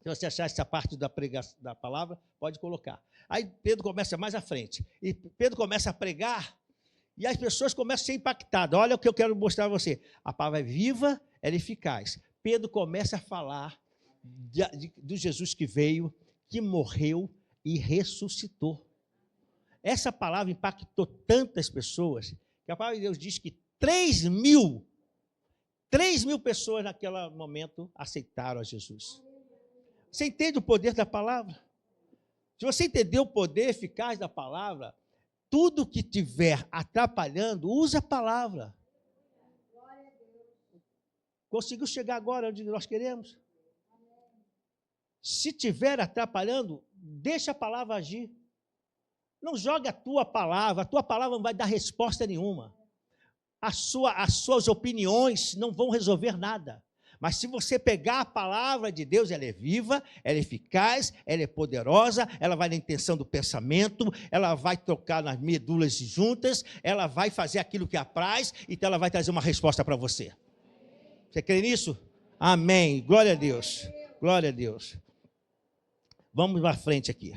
Speaker 1: Se você achar essa parte da palavra, pode colocar. Aí Pedro começa mais à frente, e Pedro começa a pregar, e as pessoas começam a ser impactadas. Olha o que eu quero mostrar a você. A palavra é viva, ela é eficaz. Pedro começa a falar do Jesus que veio, que morreu e ressuscitou. Essa palavra impactou tantas pessoas, que a palavra de Deus diz que 3 mil pessoas naquele momento aceitaram a Jesus. Você entende o poder da palavra? Se você entender o poder eficaz da palavra, tudo que estiver atrapalhando, usa a palavra. Conseguiu chegar agora onde nós queremos? Se estiver atrapalhando, deixa a palavra agir. Não joga a tua palavra não vai dar resposta nenhuma. As suas opiniões não vão resolver nada. Mas se você pegar a palavra de Deus, ela é viva, ela é eficaz, ela é poderosa, ela vai na intenção do pensamento, ela vai tocar nas medulas juntas, ela vai fazer aquilo que apraz, então ela vai trazer uma resposta para você. Você crê nisso? Amém. Glória a Deus. Glória a Deus. Vamos para frente aqui.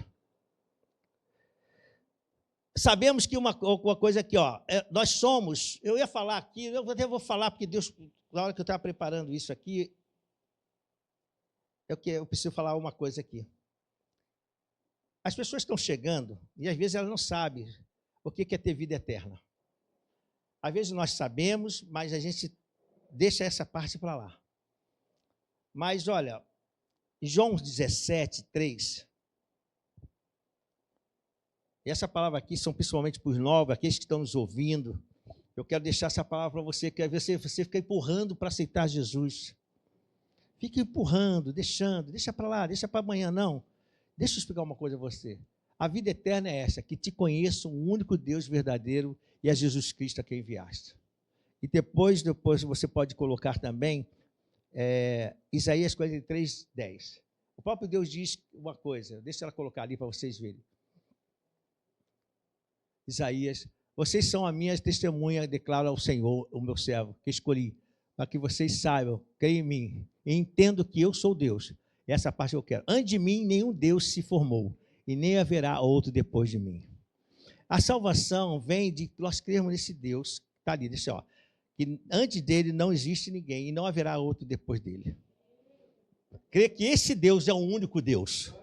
Speaker 1: Sabemos que uma coisa aqui, nós somos, eu ia falar aqui, eu até vou falar, porque Deus, na hora que eu estava preparando isso aqui, eu preciso falar uma coisa aqui. As pessoas estão chegando, e às vezes elas não sabem o que é ter vida eterna. Às vezes nós sabemos, mas a gente deixa essa parte para lá. Mas olha, João 17, 3... E essa palavra aqui são principalmente para os novos, aqueles que estão nos ouvindo. Eu quero deixar essa palavra para você, que às vezes você fica empurrando para aceitar Jesus. Fica empurrando, deixa para lá, deixa para amanhã, não. Deixa eu explicar uma coisa a você. A vida eterna é essa, que te conheça o único Deus verdadeiro e a Jesus Cristo a quem enviaste. E depois você pode colocar também Isaías 43, 10. O próprio Deus diz uma coisa, deixa ela colocar ali para vocês verem. Isaías, vocês são a minha testemunha, declara ao Senhor, o meu servo, que escolhi, para que vocês saibam, creem em mim, e entendam que eu sou Deus. Essa parte eu quero. Antes de mim, nenhum Deus se formou, e nem haverá outro depois de mim. A salvação vem de nós crermos nesse Deus, está ali, deixa, que antes dele não existe ninguém, e não haverá outro depois dele. Crer que esse Deus é o único Deus.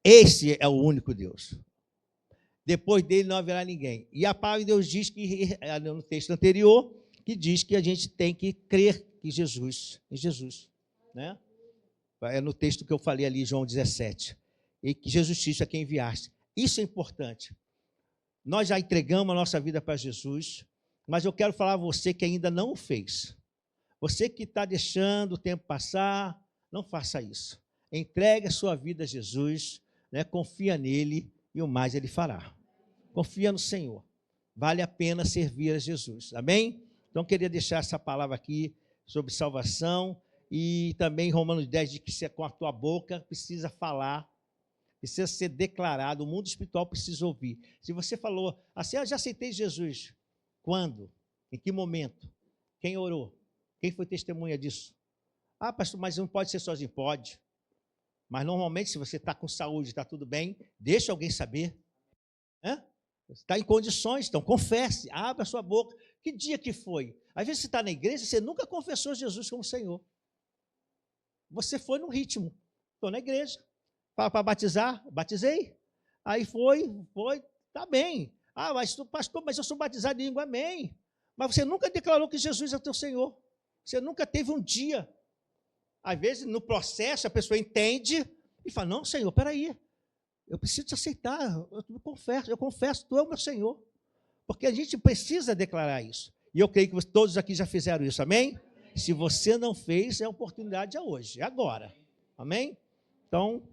Speaker 1: Esse é o único Deus. Depois dele não haverá ninguém. E a palavra de Deus diz que, no texto anterior, que diz que a gente tem que crer em Jesus. Né? É no texto que eu falei ali, João 17. E que Jesus Cristo é quem enviaste. Isso é importante. Nós já entregamos a nossa vida para Jesus, mas eu quero falar a você que ainda não o fez. Você que está deixando o tempo passar, não faça isso. Entregue a sua vida a Jesus, né? Confia nele, e o mais ele fará. Confia no Senhor. Vale a pena servir a Jesus. Amém? Então, queria deixar essa palavra aqui sobre salvação. E também Romanos 10 diz que se é com a tua boca, precisa falar, precisa ser declarado. O mundo espiritual precisa ouvir. Se você falou assim, eu já aceitei Jesus. Quando? Em que momento? Quem orou? Quem foi testemunha disso? Pastor, mas não pode ser sozinho. Pode. Mas, normalmente, se você está com saúde, está tudo bem, deixa alguém saber. Está em condições, então confesse, abra a sua boca. Que dia que foi? Às vezes você está na igreja, você nunca confessou Jesus como Senhor. Você foi no ritmo. Estou na igreja. Para batizar? Batizei. Aí foi, está bem. Mas pastor, mas eu sou batizado em língua, amém. Mas você nunca declarou que Jesus é o teu Senhor. Você nunca teve um dia. Às vezes, no processo, a pessoa entende e fala, não, Senhor, peraí, eu preciso te aceitar, eu confesso, tu é o meu Senhor. Porque a gente precisa declarar isso. E eu creio que todos aqui já fizeram isso, amém? Se você não fez, a oportunidade é hoje, é agora, amém? Então,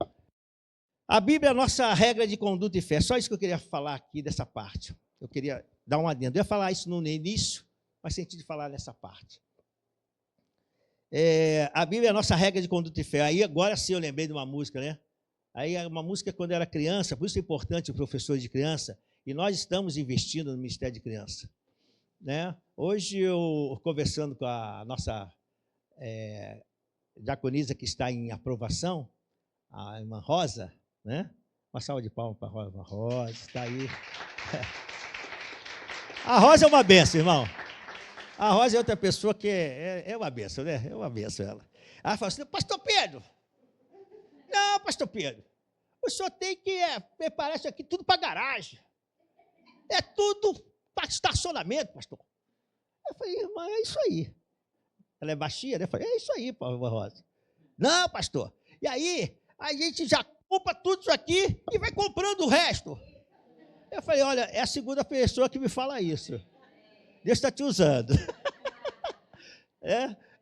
Speaker 1: a Bíblia é a nossa regra de conduta e fé. Só isso que eu queria falar aqui dessa parte. Eu queria dar um adendo. Eu ia falar isso no início, mas senti de falar nessa parte. A Bíblia é a nossa regra de conduta e fé. Aí agora sim eu lembrei de uma música, né? Aí uma música quando eu era criança, por isso é importante o professor de criança, e nós estamos investindo no Ministério de Criança. Né? Hoje eu, conversando com a nossa diaconisa que está em aprovação, a irmã Rosa, né? Uma salva de palmas para a irmã Rosa, está aí. A Rosa é uma benção, irmão. A Rosa é outra pessoa que é uma benção, né? É uma benção ela. Ela fala assim, pastor Pedro, não, pastor Pedro, o senhor tem que preparar isso aqui tudo para garagem. É tudo para estacionamento, pastor. Eu falei, irmã, é isso aí. Ela é baixinha, né? Eu falei, é isso aí, irmã Rosa. Não, pastor. E aí, a gente já compra tudo isso aqui e vai comprando o resto. Eu falei, olha, é a segunda pessoa que me fala isso. Deus está te usando.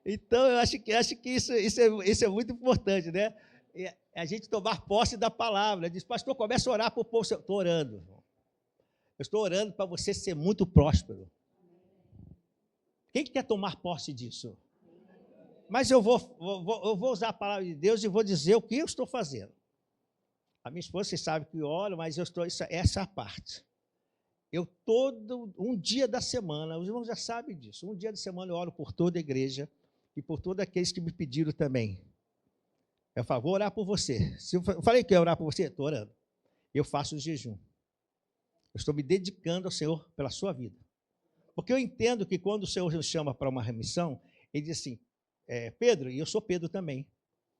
Speaker 1: Então, eu acho que isso é muito importante, né? A gente tomar posse da palavra. Diz, pastor, começa a orar para o povo. Estou orando. Eu estou orando para você ser muito próspero. Quem quer tomar posse disso? Mas eu vou usar a palavra de Deus e vou dizer o que eu estou fazendo. A minha esposa, vocês sabem que eu oro, mas essa é a parte. Um dia da semana, os irmãos já sabem disso, um dia da semana eu oro por toda a igreja e por todos aqueles que me pediram também. Eu falo, vou orar por você. Se eu falei que eu ia orar por você, estou orando. Eu faço o jejum. Eu estou me dedicando ao Senhor pela sua vida. Porque eu entendo que quando o Senhor nos chama para uma remissão, ele diz assim, Pedro, e eu sou Pedro também,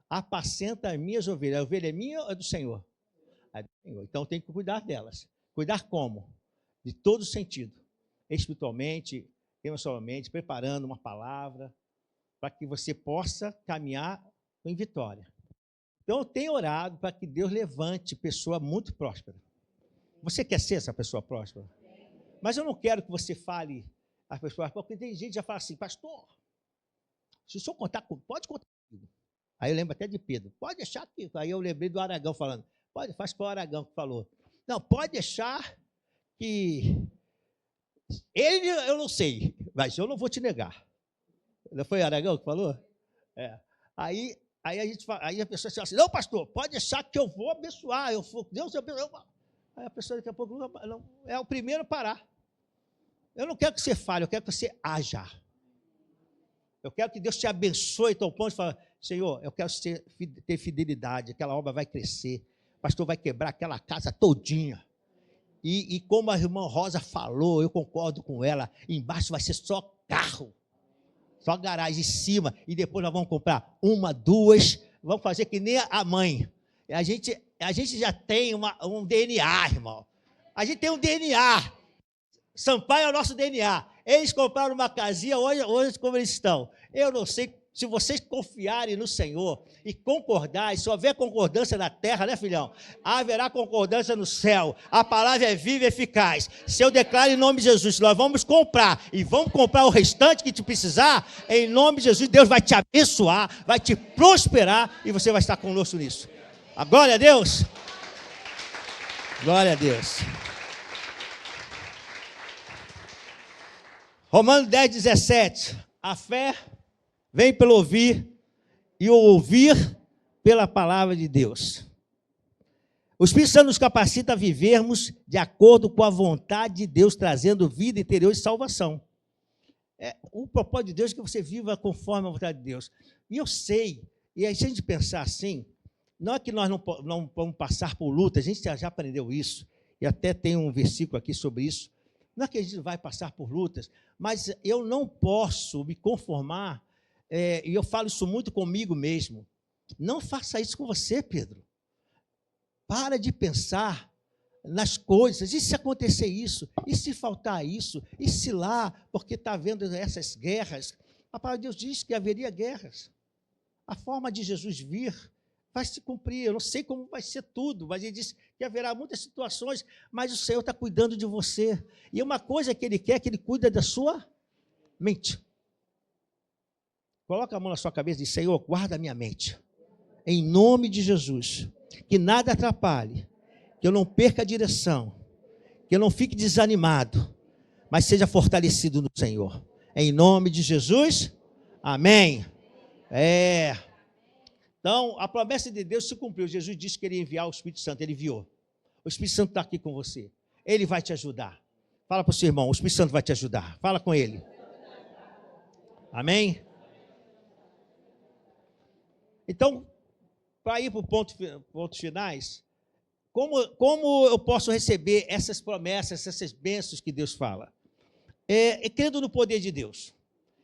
Speaker 1: apacenta as minhas ovelhas. A ovelha é minha ou é do Senhor? É do Senhor. Então eu tenho que cuidar delas. Cuidar como? De todo sentido. Espiritualmente, emocionalmente, preparando uma palavra, para que você possa caminhar em vitória. Então eu tenho orado para que Deus levante pessoa muito próspera. Você quer ser essa pessoa próspera? Mas eu não quero que você fale às pessoas, porque tem gente que já fala assim, pastor, se o senhor contar comigo, pode contar comigo. Aí eu lembro até de Pedro, pode deixar aqui. Aí eu lembrei do Aragão falando, faz para o Aragão que falou. Não, pode deixar que ele eu não sei, mas eu não vou te negar. Não foi o Aragão que falou? Aí a pessoa fala assim, não, pastor, pode deixar que eu vou abençoar, Deus abençoa. Aí a pessoa daqui a pouco não, é o primeiro a parar. Eu não quero que você fale, eu quero que você haja. Eu quero que Deus te abençoe, tão ponto de falar, Senhor, eu quero ter fidelidade, aquela obra vai crescer, o pastor vai quebrar aquela casa todinha. E como a irmã Rosa falou, eu concordo com ela, embaixo vai ser só carro, só garagem em cima, e depois nós vamos comprar uma, duas, vamos fazer que nem a mãe. A gente já tem um DNA, irmão. A gente tem um DNA. Sampaio é o nosso DNA. Eles compraram uma casinha, hoje como eles estão. Eu não sei, se vocês confiarem no Senhor e concordar, e se houver concordância na terra, né, filhão? Haverá concordância no céu. A palavra é viva e eficaz. Se eu declaro em nome de Jesus, nós vamos comprar, e vamos comprar o restante que te precisar, em nome de Jesus, Deus vai te abençoar, vai te prosperar, e você vai estar conosco nisso. A glória a Deus. Glória a Deus. Romanos 10, 17. A fé vem pelo ouvir e o ouvir pela palavra de Deus. O Espírito Santo nos capacita a vivermos de acordo com a vontade de Deus, trazendo vida interior e salvação. O propósito de Deus é que você viva conforme a vontade de Deus. E eu sei, e aí se a gente pensar assim, não é que nós não vamos passar por luta, a gente já aprendeu isso, e até tem um versículo aqui sobre isso. Não é que a gente vai passar por lutas, mas eu não posso me conformar, e eu falo isso muito comigo mesmo. Não faça isso com você, Pedro. Para de pensar nas coisas, e se acontecer isso, e se faltar isso, e se lá, porque está havendo essas guerras. A palavra de Deus diz que haveria guerras. A forma de Jesus vir vai se cumprir, eu não sei como vai ser tudo, mas ele disse que haverá muitas situações, mas o Senhor está cuidando de você. E uma coisa que ele quer é que ele cuida da sua mente. Coloca a mão na sua cabeça e diz, Senhor, guarda a minha mente. Em nome de Jesus. Que nada atrapalhe, que eu não perca a direção, que eu não fique desanimado, mas seja fortalecido no Senhor. Em nome de Jesus, amém. Então, a promessa de Deus se cumpriu. Jesus disse que ele ia enviar o Espírito Santo, ele enviou. O Espírito Santo está aqui com você. Ele vai te ajudar. Fala para o seu irmão, o Espírito Santo vai te ajudar. Fala com ele. Amém? Então, para ir para pontos finais, como eu posso receber essas promessas, essas bênçãos que Deus fala? Crendo no poder de Deus.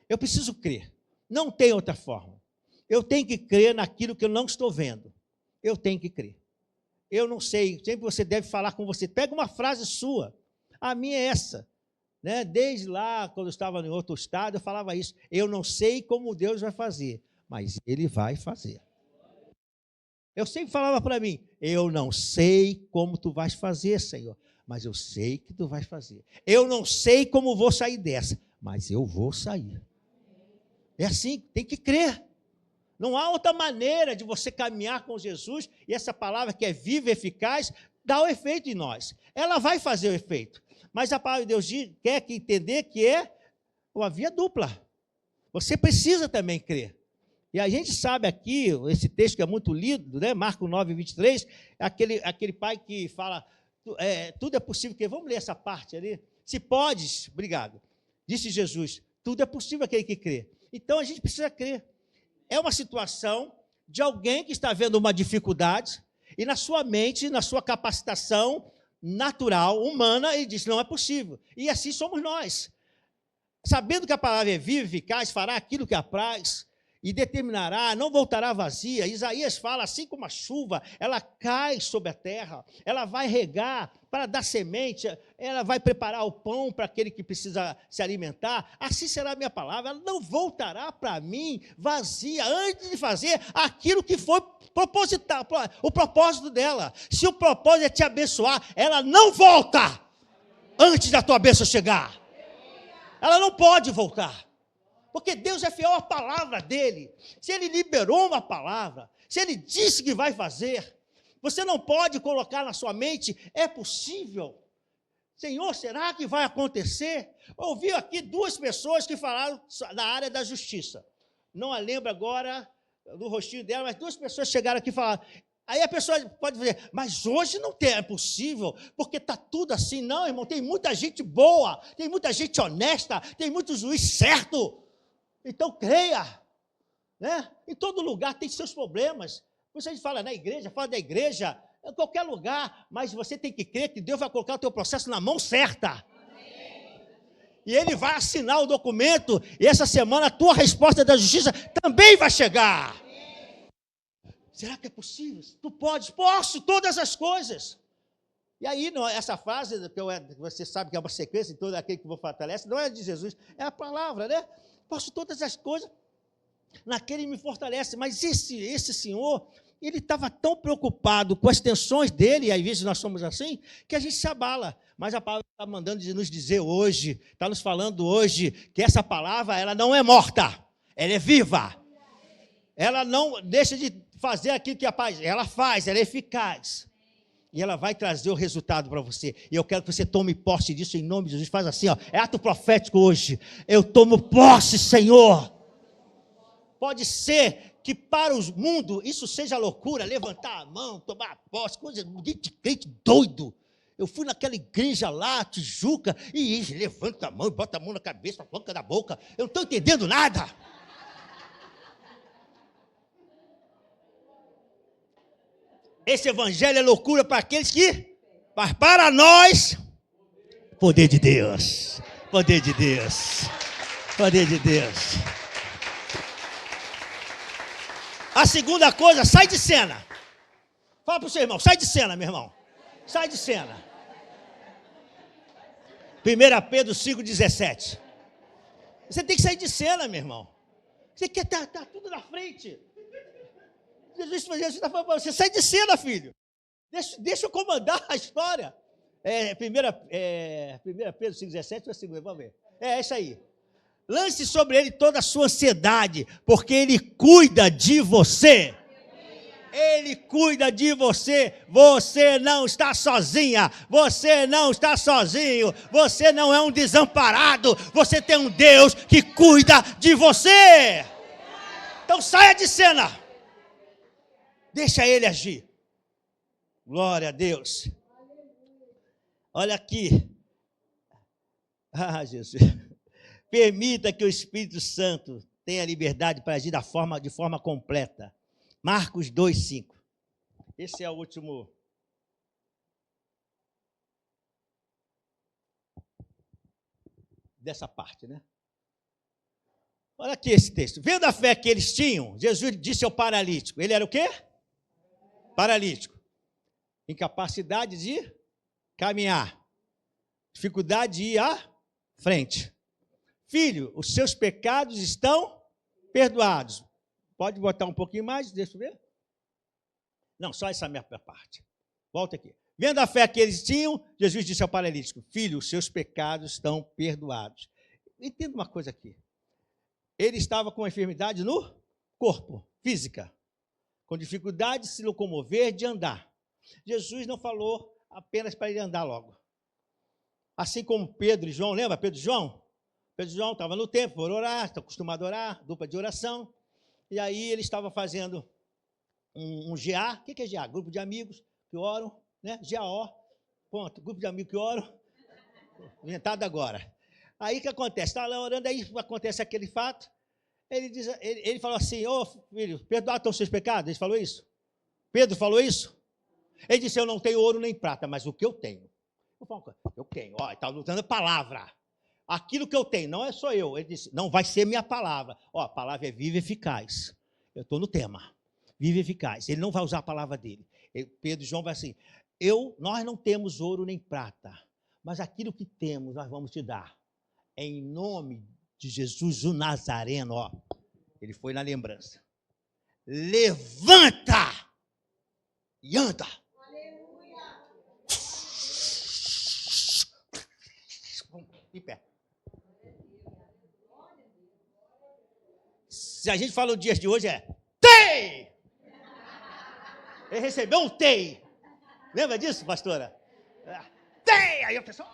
Speaker 1: Eu preciso crer. Não tem outra forma. Eu tenho que crer naquilo que eu não estou vendo. Eu tenho que crer. Eu não sei, sempre você deve falar com você. Pega uma frase sua. A minha é essa. Né? Desde lá, quando eu estava em outro estado, eu falava isso. Eu não sei como Deus vai fazer, mas Ele vai fazer. Eu sempre falava para mim, eu não sei como tu vais fazer, Senhor, mas eu sei que tu vais fazer. Eu não sei como vou sair dessa, mas eu vou sair. É assim, tem que crer. Não há outra maneira de você caminhar com Jesus, e essa palavra que é viva e eficaz, dá o efeito em nós. Ela vai fazer o efeito. Mas a palavra de Deus quer entender que é uma via dupla. Você precisa também crer. E a gente sabe aqui, esse texto que é muito lido, né? Marcos 9, 23, aquele pai que fala, tudo é possível, vamos ler essa parte ali? Se podes, obrigado, disse Jesus, tudo é possível aquele que crê. Então a gente precisa crer. É uma situação de alguém que está vendo uma dificuldade, e na sua mente, na sua capacitação natural, humana, ele diz, não é possível. E assim somos nós. Sabendo que a palavra é viva e eficaz, fará aquilo que apraz, e determinará, não voltará vazia. Isaías fala, assim como a chuva, ela cai sobre a terra, ela vai regar para dar semente, ela vai preparar o pão para aquele que precisa se alimentar, assim será a minha palavra, ela não voltará para mim vazia, antes de fazer aquilo que foi proposital, o propósito dela. Se o propósito é te abençoar, ela não volta antes da tua bênção chegar. Ela não pode voltar. Porque Deus é fiel à palavra dele. Se ele liberou uma palavra, se ele disse que vai fazer, você não pode colocar na sua mente, é possível. Senhor, será que vai acontecer? Eu ouvi aqui duas pessoas que falaram da área da justiça. Não a lembro agora do rostinho dela, mas duas pessoas chegaram aqui e falaram. Aí a pessoa pode dizer, mas hoje não é possível, porque está tudo assim. Não, irmão, tem muita gente boa, tem muita gente honesta, tem muito juiz certo. Então, creia, né? Em todo lugar tem seus problemas. Você fala na igreja, fala da igreja, em qualquer lugar, mas você tem que crer que Deus vai colocar o teu processo na mão certa. Amém. E Ele vai assinar o documento, e essa semana a tua resposta da justiça também vai chegar. Amém. Será que é possível? Tu podes? Posso, todas as coisas. E aí, essa frase, que você sabe que é uma sequência de todo aquele que vos fortalece, não é de Jesus, é a palavra, né? Posso todas as coisas, naquele que me fortalece. Mas esse senhor, ele estava tão preocupado com as tensões dele, e às vezes nós somos assim, que a gente se abala. Mas a palavra está mandando nos dizer hoje, está nos falando hoje, que essa palavra, ela não é morta, ela é viva. Ela não deixa de fazer aquilo que ela faz, ela é eficaz. E ela vai trazer o resultado para você. E eu quero que você tome posse disso em nome de Jesus. Faz assim, ó, é ato profético hoje. Eu tomo posse, Senhor. Pode ser que para o mundo isso seja loucura, levantar a mão, tomar posse, coisa de crente doido. Eu fui naquela igreja lá, Tijuca, e levanta a mão, bota a mão na cabeça, na boca da boca. Eu não estou entendendo nada. Esse evangelho é loucura para aqueles que, mas para nós, poder de Deus, poder de Deus, poder de Deus. A segunda coisa, sai de cena. Fala para o seu irmão, sai de cena, meu irmão. Sai de cena. 1 Pedro 5,17. Você tem que sair de cena, meu irmão. Você quer estar tudo na frente. Jesus está falando para você, sai de cena, filho. Deixa eu comandar a história. 1 Pedro 5,17 ou a segunda? Vamos ver. É isso aí. Lance sobre ele toda a sua ansiedade, porque ele cuida de você. Ele cuida de você. Você não está sozinha. Você não está sozinho. Você não é um desamparado. Você tem um Deus que cuida de você. Então saia de cena. Deixa ele agir. Glória a Deus. Olha aqui. Ah, Jesus. Permita que o Espírito Santo tenha liberdade para agir de forma completa. Marcos 2:5. Esse é o último. Dessa parte, né? Olha aqui esse texto. Vendo a fé que eles tinham, Jesus disse ao paralítico. Ele era o quê? Paralítico. Incapacidade de caminhar. Dificuldade de ir à frente. Filho, os seus pecados estão perdoados. Pode botar um pouquinho mais, deixa eu ver. Não, só essa minha parte. Volta aqui. Vendo a fé que eles tinham, Jesus disse ao paralítico, filho, os seus pecados estão perdoados. Entenda uma coisa aqui. Ele estava com uma enfermidade no corpo, física, com dificuldade de se locomover, de andar. Jesus não falou apenas para ele andar logo. Assim como Pedro e João, lembra Pedro e João? Pedro e João estavam no templo, foram orar, estão acostumados a orar, dupla de oração. E aí ele estava fazendo um GA. O que é GA? Grupo de amigos que oram, né? GAO, ponto. Grupo de amigos que oram, inventado agora. Aí o que acontece? Está lá orando, aí acontece aquele fato. Ele falou assim, ô filho, perdoados estão os seus pecados? Ele falou isso? Pedro falou isso? Ele disse, eu não tenho ouro nem prata, mas o que eu tenho? Eu tenho, ó, está lutando a palavra. Aquilo que eu tenho, não é só eu. Ele disse, não vai ser minha palavra. Ó, a palavra é viva e eficaz. Eu estou no tema. Viva e eficaz. Ele não vai usar a palavra dele. Pedro e João vai assim, nós não temos ouro nem prata, mas aquilo que temos nós vamos te dar. Em nome de Jesus, o Nazareno, ó. Ele foi na lembrança. Levanta e anda. Em pé. Se a gente fala o dia de hoje TEI! Ele recebeu um TEI. Lembra disso, pastora? TEI! Aí a pessoa,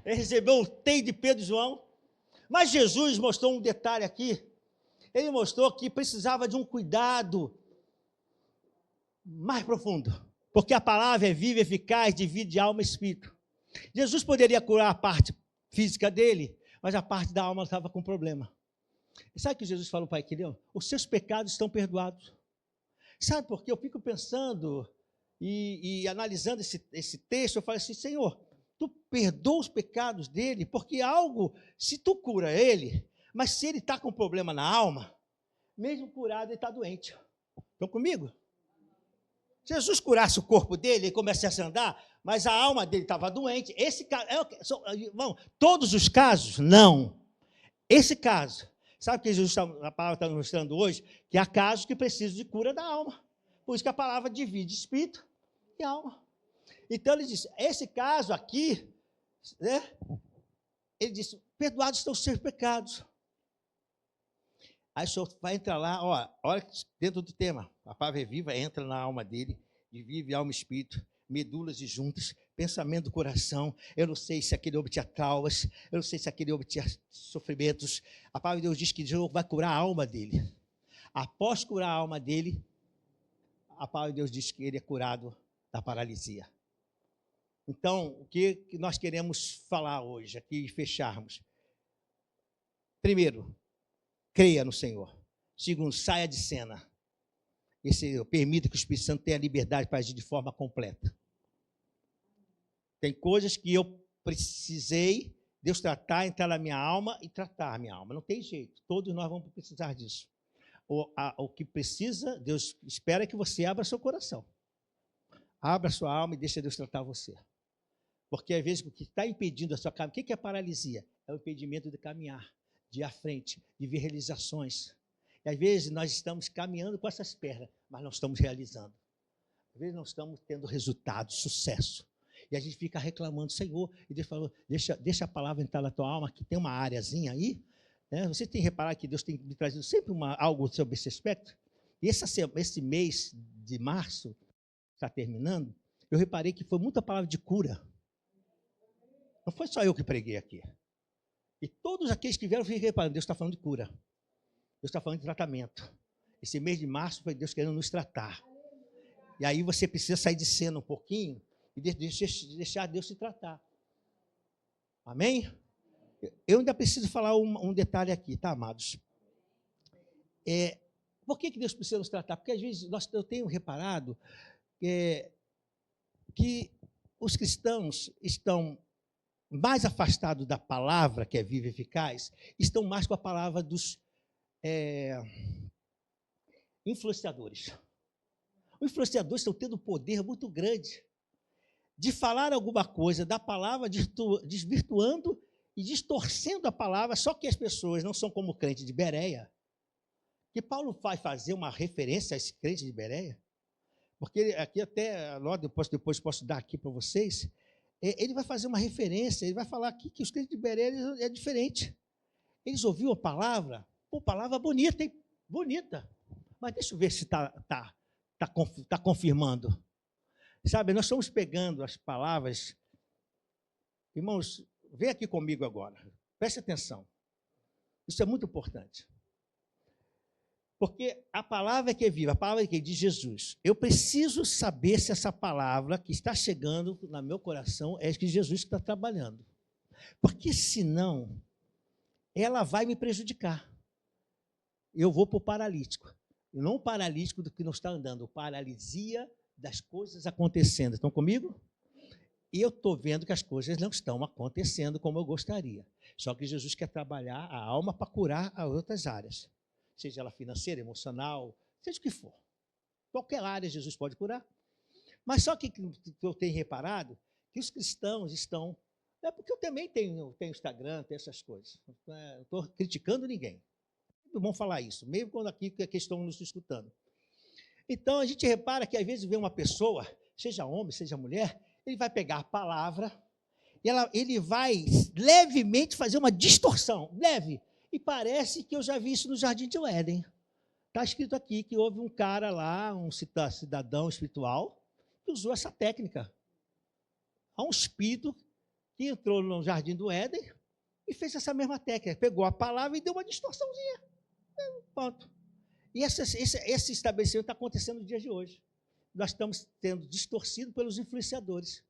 Speaker 1: ele recebeu um TEI de Pedro e João. Mas Jesus mostrou um detalhe aqui. Ele mostrou que precisava de um cuidado mais profundo. Porque a palavra é viva, eficaz, divide alma e espírito. Jesus poderia curar a parte física dele, mas a parte da alma estava com problema. E sabe o que Jesus falou para aquele? Os seus pecados estão perdoados. Sabe por quê? Eu fico pensando e analisando esse texto, eu falo assim, Senhor, tu perdoa os pecados dele, porque algo, se tu cura ele, mas se ele está com problema na alma, mesmo curado, ele está doente. Estão comigo? Se Jesus curasse o corpo dele, ele começasse a andar, mas a alma dele estava doente. Esse caso, todos os casos, não. Esse caso, sabe o que Jesus, a palavra está nos mostrando hoje? Que há casos que precisam de cura da alma. Por isso que a palavra divide espírito e alma. Então ele disse, esse caso aqui, né? Ele disse, perdoados estão os seus pecados. Aí o senhor vai entrar lá, ó, olha dentro do tema, a palavra é viva, entra na alma dele, vive alma e espírito, medulas e juntas, pensamento do coração. Eu não sei se aquele homem tinha traumas, eu não sei se aquele homem tinha sofrimentos. A palavra de Deus diz que Deus vai curar a alma dele. Após curar a alma dele, a palavra de Deus diz que ele é curado da paralisia. Então, o que nós queremos falar hoje, aqui e fecharmos? Primeiro, creia no Senhor. Segundo, saia de cena. Permita que o Espírito Santo tenha liberdade para agir de forma completa. Tem coisas que eu precisei Deus tratar, entrar na minha alma e tratar a minha alma. Não tem jeito. Todos nós vamos precisar disso. O que precisa, Deus espera que você abra seu coração. Abra sua alma e deixe Deus tratar você. Porque, às vezes, o que está impedindo a sua caminhada, o que é paralisia? É o impedimento de caminhar, de ir à frente, de ver realizações. E, às vezes, nós estamos caminhando com essas pernas, mas não estamos realizando. Às vezes, não estamos tendo resultado, sucesso. E a gente fica reclamando, Senhor, e Deus falou, deixa a palavra entrar na tua alma, que tem uma áreazinha aí. Né? Você tem reparado que Deus tem me trazido sempre algo sobre esse aspecto? E esse mês de março, está terminando, eu reparei que foi muita palavra de cura. Não foi só eu que preguei aqui. E todos aqueles que vieram, eu fiquei reparando, Deus está falando de cura. Deus está falando de tratamento. Esse mês de março foi Deus querendo nos tratar. E aí você precisa sair de cena um pouquinho e deixar Deus se tratar. Amém? Eu ainda preciso falar um detalhe aqui, tá, amados? Por que Deus precisa nos tratar? Porque às vezes eu tenho reparado que os cristãos estão mais afastados da palavra, que é viva e eficaz, estão mais com a palavra dos influenciadores. Os influenciadores estão tendo um poder muito grande de falar alguma coisa da palavra, desvirtuando e distorcendo a palavra, só que as pessoas não são como o crente de Bereia, que Paulo vai fazer uma referência a esse crente de Bereia, porque aqui até, depois posso dar aqui para vocês, ele vai fazer uma referência, ele vai falar aqui que os crentes de Bereia é diferente. Eles ouviram a palavra, palavra bonita, hein? Bonita. Mas deixa eu ver se está confirmando. Sabe, nós estamos pegando as palavras. Irmãos, vem aqui comigo agora. Preste atenção. Isso é muito importante. Porque a palavra que é viva, a palavra que é de Jesus, eu preciso saber se essa palavra que está chegando no meu coração é de Jesus que está trabalhando. Porque senão, ela vai me prejudicar. Eu vou para o paralítico. E não o paralítico do que não está andando, paralisia das coisas acontecendo. Estão comigo? E eu estou vendo que as coisas não estão acontecendo como eu gostaria. Só que Jesus quer trabalhar a alma para curar as outras áreas. Seja ela financeira, emocional, seja o que for. Qualquer área Jesus pode curar. Mas só que eu tenho reparado que os cristãos estão... É porque eu também tenho Instagram, tenho essas coisas. Não estou criticando ninguém. É muito bom falar isso, mesmo quando aqui que estão nos escutando. Então, a gente repara que às vezes vê uma pessoa, seja homem, seja mulher, ele vai pegar a palavra, ele vai levemente fazer uma distorção, leve. E parece que eu já vi isso no Jardim do Éden. Está escrito aqui que houve um cara lá, um cidadão espiritual, que usou essa técnica. Há um espírito que entrou no Jardim do Éden e fez essa mesma técnica. Pegou a palavra e deu uma distorçãozinha. Ponto. E esse estabelecimento está acontecendo nos dias de hoje. Nós estamos sendo distorcidos pelos influenciadores.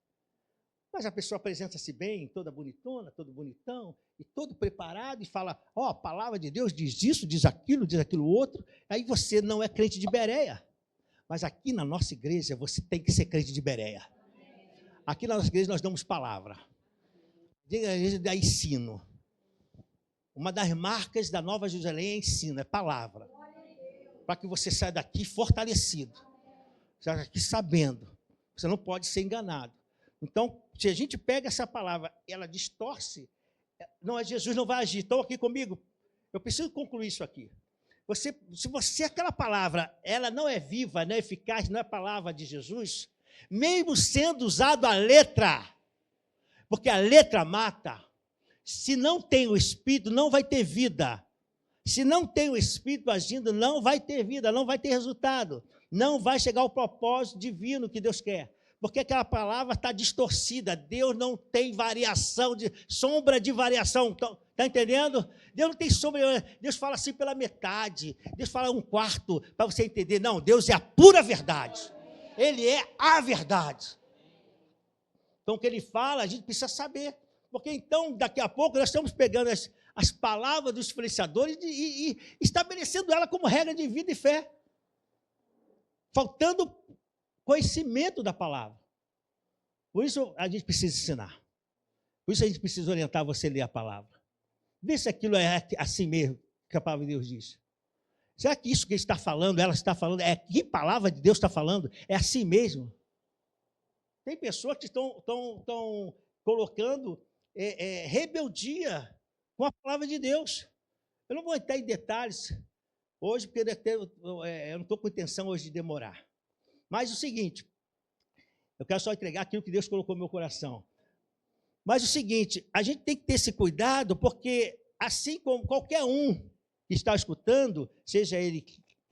Speaker 1: Mas a pessoa apresenta-se bem, toda bonitona, todo bonitão, e todo preparado, e fala, a palavra de Deus diz isso, diz aquilo outro. Aí você não é crente de Bereia. Mas aqui na nossa igreja, você tem que ser crente de Bereia. Aqui na nossa igreja nós damos palavra. A igreja dá ensino. Uma das marcas da Nova Jerusalém é ensino, é palavra. Para que você saia daqui fortalecido. Saia daqui sabendo. Você não pode ser enganado. Então, se a gente pega essa palavra e ela distorce, Jesus não vai agir. Estão aqui comigo? Eu preciso concluir isso aqui. Se aquela palavra, ela não é viva, não é eficaz, não é palavra de Jesus, mesmo sendo usado a letra, porque a letra mata, se não tem o Espírito, não vai ter vida. Se não tem o Espírito agindo, não vai ter vida, não vai ter resultado. Não vai chegar ao propósito divino que Deus quer. Porque aquela palavra está distorcida. Deus não tem variação, sombra de variação. Está entendendo? Deus não tem sombra. Deus fala assim pela metade. Deus fala um quarto para você entender. Não, Deus é a pura verdade. Ele é a verdade. Então, o que ele fala, a gente precisa saber. Porque então, daqui a pouco, nós estamos pegando as palavras dos influenciadores e estabelecendo ela como regra de vida e fé. Faltando conhecimento da palavra. Por isso a gente precisa ensinar. Por isso a gente precisa orientar você a ler a palavra. Vê se aquilo é assim mesmo que a palavra de Deus diz. Será que isso que ele está falando, ela está falando, que palavra de Deus está falando? É assim mesmo? Tem pessoas que estão colocando rebeldia com a palavra de Deus. Eu não vou entrar em detalhes hoje, porque eu não estou com intenção hoje de demorar. Mas o seguinte, eu quero só entregar aquilo que Deus colocou no meu coração. Mas o seguinte, a gente tem que ter esse cuidado, porque assim como qualquer um que está escutando, seja ele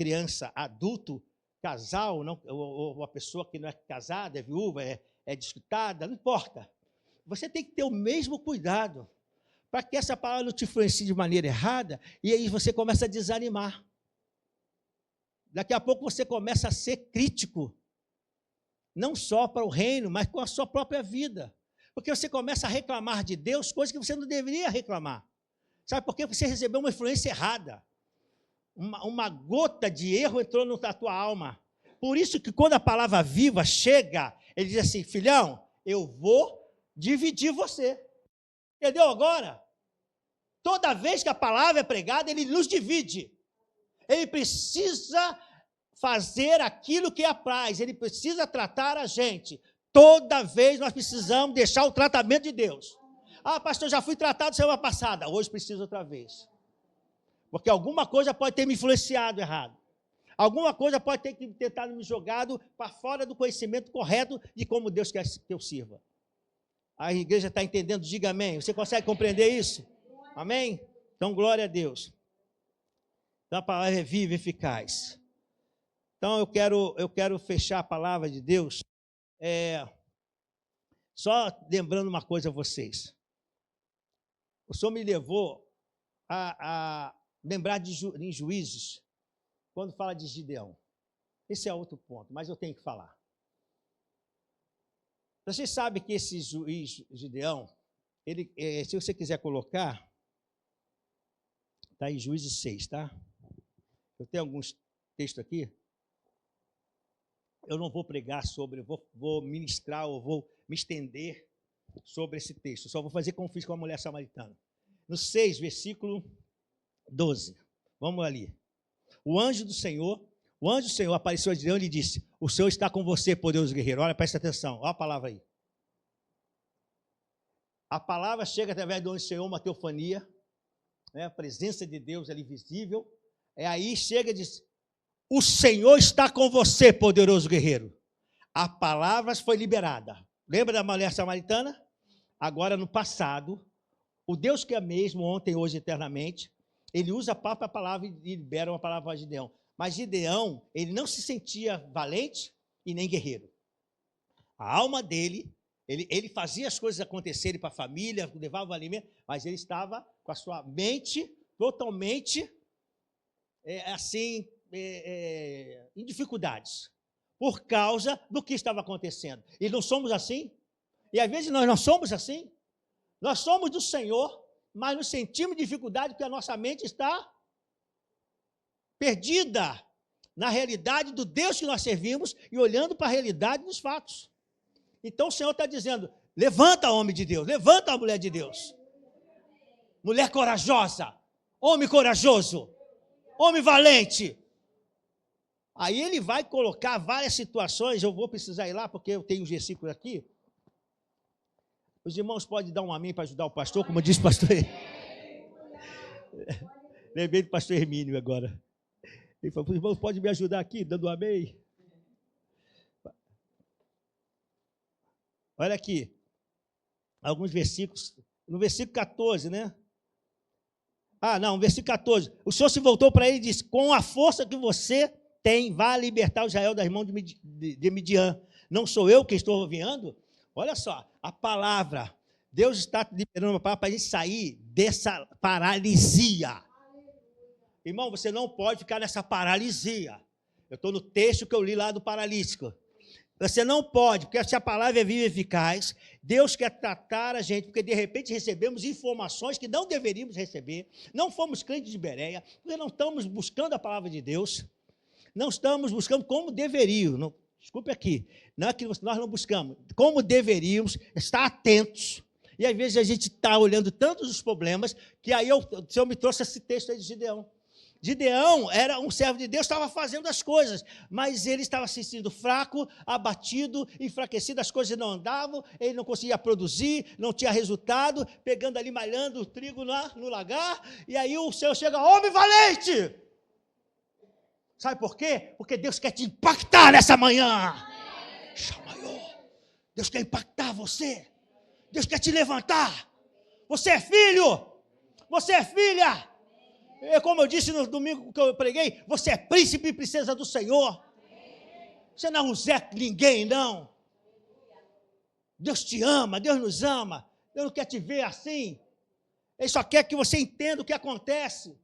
Speaker 1: criança, adulto, casal, não, ou uma pessoa que não é casada, é viúva, é disputada, não importa. Você tem que ter o mesmo cuidado para que essa palavra não te influencie de maneira errada e aí você começa a desanimar. Daqui a pouco você começa a ser crítico, não só para o reino, mas com a sua própria vida. Porque você começa a reclamar de Deus coisas que você não deveria reclamar. Sabe por quê? Porque você recebeu uma influência errada. Uma gota de erro entrou na tua alma. Por isso que quando a palavra viva chega, ele diz assim, filhão, eu vou dividir você. Entendeu agora? Toda vez que a palavra é pregada, ele nos divide. Ele precisa fazer aquilo que apraz, ele precisa tratar a gente. Toda vez nós precisamos deixar o tratamento de Deus. Ah, pastor, já fui tratado semana passada, hoje preciso outra vez. Porque alguma coisa pode ter me influenciado errado. Alguma coisa pode ter tentado me jogado para fora do conhecimento correto de como Deus quer que eu sirva. A igreja está entendendo? Diga amém. Você consegue compreender isso? Amém? Então, glória a Deus. Então, a palavra é viva e eficaz. Então, eu quero fechar a palavra de Deus só lembrando uma coisa a vocês. O Senhor me levou a lembrar em Juízes, quando fala de Gideão. Esse é outro ponto, mas eu tenho que falar. Vocês sabem que esse juiz Gideão, ele, se você quiser colocar, está em Juízes 6, tá? Eu tenho alguns textos aqui. Eu não vou pregar sobre, vou ministrar ou vou me estender sobre esse texto. Só vou fazer como fiz com a mulher samaritana. No 6, versículo 12. Vamos ali. O anjo do Senhor apareceu a Gideão e lhe disse, o Senhor está com você, poderoso guerreiro. Olha, presta atenção. Olha a palavra aí. A palavra chega através do anjo do Senhor, uma teofania, né? A presença de Deus ali visível. Aí chega e diz, o Senhor está com você, poderoso guerreiro. A palavra foi liberada. Lembra da mulher samaritana? Agora, no passado, o Deus que é mesmo, ontem, hoje, eternamente, ele usa a própria palavra e libera uma palavra para Gideão. Mas Gideão, ele não se sentia valente e nem guerreiro. A alma dele, ele fazia as coisas acontecerem para a família, levava o alimento, mas ele estava com a sua mente totalmente, em dificuldades, por causa do que estava acontecendo. E não somos assim? E às vezes nós não somos assim? Nós somos do Senhor, mas nos sentimos dificuldade porque a nossa mente está perdida na realidade do Deus que nós servimos e olhando para a realidade dos fatos. Então o Senhor está dizendo, levanta, homem de Deus, levanta a mulher de Deus. Mulher corajosa, homem corajoso, homem valente. Aí ele vai colocar várias situações, eu vou precisar ir lá porque eu tenho um versículo aqui. Os irmãos podem dar um amém para ajudar o pastor, como disse o pastor. Lembrei do pastor Hermínio agora. Ele falou, os irmãos podem me ajudar aqui, dando um amém? Olha aqui, alguns versículos. No versículo 14, né? Versículo 14. O Senhor se voltou para ele e disse, com a força que você tem, vá libertar Israel das mãos de Midian. Não sou eu que estou enviando? Olha só, a palavra. Deus está liberando uma palavra para a gente sair dessa paralisia. Irmão, você não pode ficar nessa paralisia. Eu estou no texto que eu li lá do paralítico. Você não pode, porque se a palavra é viva e eficaz, Deus quer tratar a gente, porque de repente recebemos informações que não deveríamos receber, não fomos crentes de Bereia, porque não estamos buscando a palavra de Deus, não estamos buscando como deveriam, não, desculpe aqui, não é que nós não buscamos, como deveríamos estar atentos, e às vezes a gente está olhando tantos os problemas, que aí o Senhor me trouxe esse texto aí de Gideão. Gideão era um servo de Deus, estava fazendo as coisas, mas ele estava se sentindo fraco, abatido, enfraquecido, as coisas não andavam, ele não conseguia produzir, não tinha resultado, pegando ali, malhando o trigo no lagar, e aí o Senhor chega, homem valente! Sabe por quê? Porque Deus quer te impactar nessa manhã. Deus quer impactar você, Deus quer te levantar, você é filho, você é filha. Como eu disse no domingo que eu preguei, você é príncipe e princesa do Senhor. Você não é um Zé ninguém, não. Deus te ama, Deus nos ama. Deus não quer te ver assim. Ele só quer que você entenda o que acontece.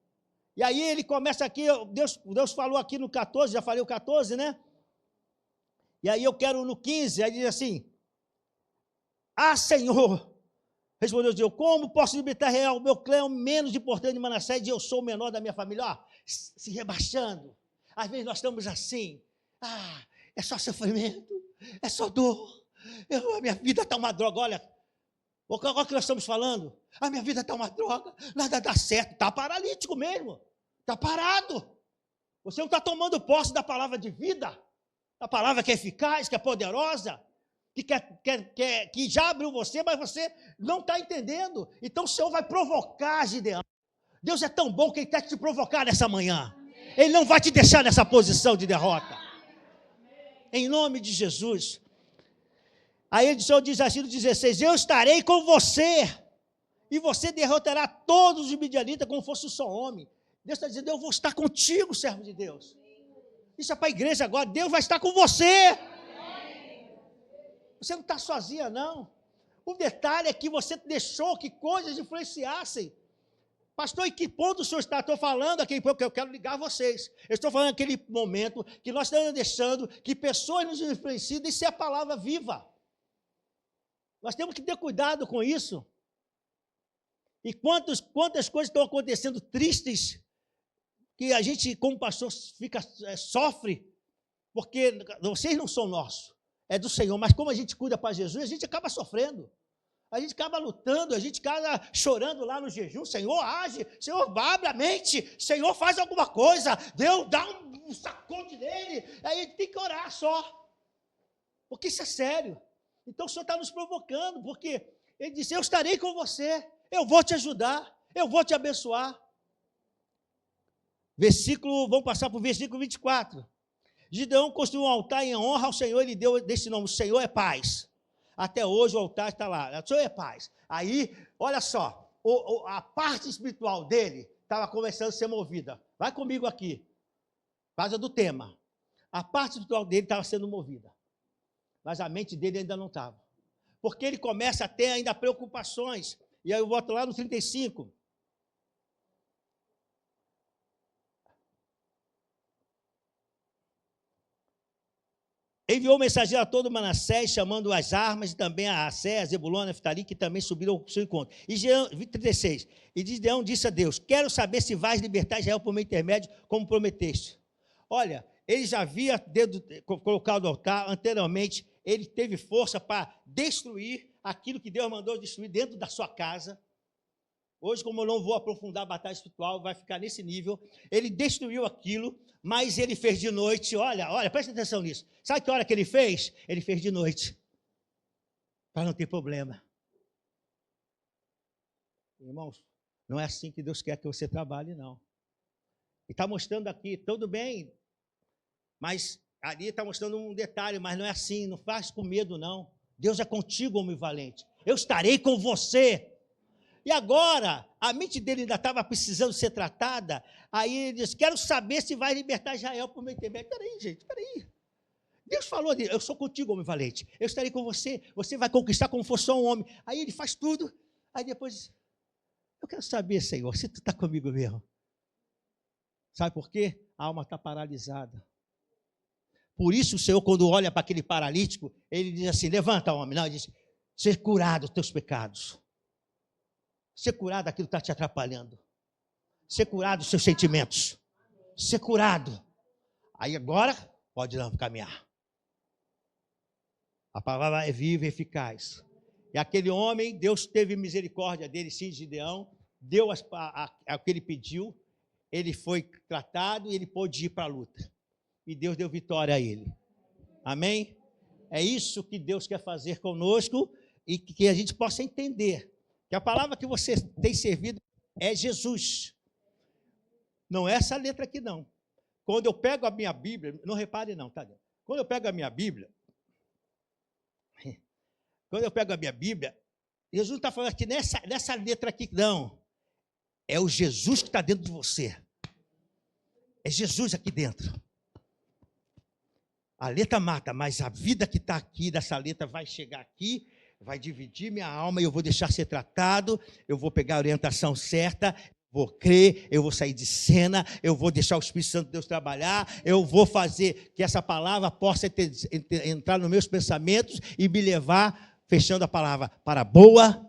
Speaker 1: E aí ele começa aqui, Deus falou aqui no 14, já falei o 14, né? E aí eu quero no 15, aí diz assim: Ah, Senhor, respondeu Deus, como posso libertar Israel? O meu clã é o menos importante de Manassés e eu sou o menor da minha família. Ó, se rebaixando. Às vezes nós estamos assim. É só sofrimento, é só dor. A minha vida está uma droga. Olha o que nós estamos falando. A minha vida está uma droga, nada dá certo. Está paralítico mesmo. Está parado. Você não está tomando posse da palavra de vida. A palavra que é eficaz, que é poderosa, que já abriu você, mas você não está entendendo. Então o Senhor vai provocar, Gideão. Deus é tão bom que Ele quer te provocar nessa manhã. Ele não vai te deixar nessa posição de derrota. Em nome de Jesus. Aí o Senhor diz assim no 16: Eu estarei com você, e você derrotará todos os midianitas como fosse um só homem. Deus está dizendo: eu vou estar contigo, servo de Deus. Isso é para a igreja agora. Deus vai estar com você. Você não está sozinha, não. O detalhe é que você deixou que coisas influenciassem. Pastor, em que ponto o senhor está? Estou falando aquele ponto que eu quero ligar a vocês. Eu estou falando aquele momento que nós estamos deixando que pessoas nos influenciem. Isso é a palavra viva. Nós temos que ter cuidado com isso. E quantas coisas estão acontecendo tristes, que a gente, como pastor, sofre, porque vocês não são nossos, é do Senhor, mas como a gente cuida para Jesus, a gente acaba sofrendo, a gente acaba lutando, a gente acaba chorando lá no jejum. Senhor, age, Senhor, abre a mente, Senhor, faz alguma coisa, Deus dá um sacode nele, aí a gente tem que orar só, porque isso é sério. Então o Senhor está nos provocando, porque Ele disse: eu estarei com você, eu vou te ajudar, eu vou te abençoar. Vamos passar para o versículo 24. Gideão construiu um altar em honra ao Senhor, ele deu desse nome: o Senhor é paz. Até hoje o altar está lá, o Senhor é paz. Aí, olha só, a parte espiritual dele estava começando a ser movida. Vai comigo aqui, por causa do tema. A parte espiritual dele estava sendo movida, mas a mente dele ainda não estava. Porque ele começa a ter ainda preocupações. E aí eu volto lá no 35. Enviou mensageiro a todo Manassés, chamando as armas, e também a Assé, a Zebulon, a Neftali, que também subiram ao seu encontro. E Gideão, 36. E Gideão disse a Deus: quero saber se vais libertar Israel por meu intermédio, como prometeste. Olha, ele já havia colocado o altar anteriormente, ele teve força para destruir aquilo que Deus mandou destruir dentro da sua casa. Hoje, como eu não vou aprofundar a batalha espiritual, vai ficar nesse nível. Ele destruiu aquilo, mas ele fez de noite. Olha, presta atenção nisso. Sabe que hora que ele fez? Ele fez de noite, para não ter problema. Irmãos, não é assim que Deus quer que você trabalhe, não. Ele está mostrando aqui, tudo bem, mas ali está mostrando um detalhe, mas não é assim, não faz com medo, não. Deus é contigo, homem valente. Eu estarei com você. E agora, a mente dele ainda estava precisando ser tratada, aí ele diz: quero saber se vai libertar Israel por meu intermédio. Peraí, gente, peraí. Deus falou: eu sou contigo, homem valente, eu estarei com você, você vai conquistar como fosse só um homem. Aí ele faz tudo, aí depois, eu quero saber, Senhor, se tu está comigo mesmo. Sabe por quê? A alma está paralisada. Por isso o Senhor, quando olha para aquele paralítico, ele diz assim: levanta, homem. Não, ele diz: ser curado dos teus pecados. Ser curado daquilo que está te atrapalhando. Ser curado dos seus sentimentos. Ser curado. Aí agora, pode caminhar. A palavra é viva e eficaz. E aquele homem, Deus teve misericórdia dele, sim, Gideão, deu o que ele pediu, ele foi tratado e ele pôde ir para a luta. E Deus deu vitória a ele. Amém? É isso que Deus quer fazer conosco e que a gente possa entender que a palavra que você tem servido é Jesus. Não é essa letra aqui, não. Quando eu pego a minha Bíblia, não repare não, tá? Quando eu pego a minha Bíblia, Jesus não está falando aqui nessa letra aqui, não. É o Jesus que está dentro de você. É Jesus aqui dentro. A letra mata, mas a vida que está aqui dessa letra vai chegar aqui, vai dividir minha alma e eu vou deixar ser tratado, eu vou pegar a orientação certa, vou crer, eu vou sair de cena, eu vou deixar o Espírito Santo de Deus trabalhar, eu vou fazer que essa palavra possa entrar nos meus pensamentos e me levar, fechando a palavra, para a boa,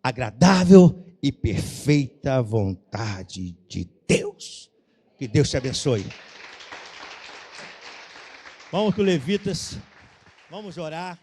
Speaker 1: agradável e perfeita vontade de Deus. Que Deus te abençoe. Vamos com levitas, vamos orar.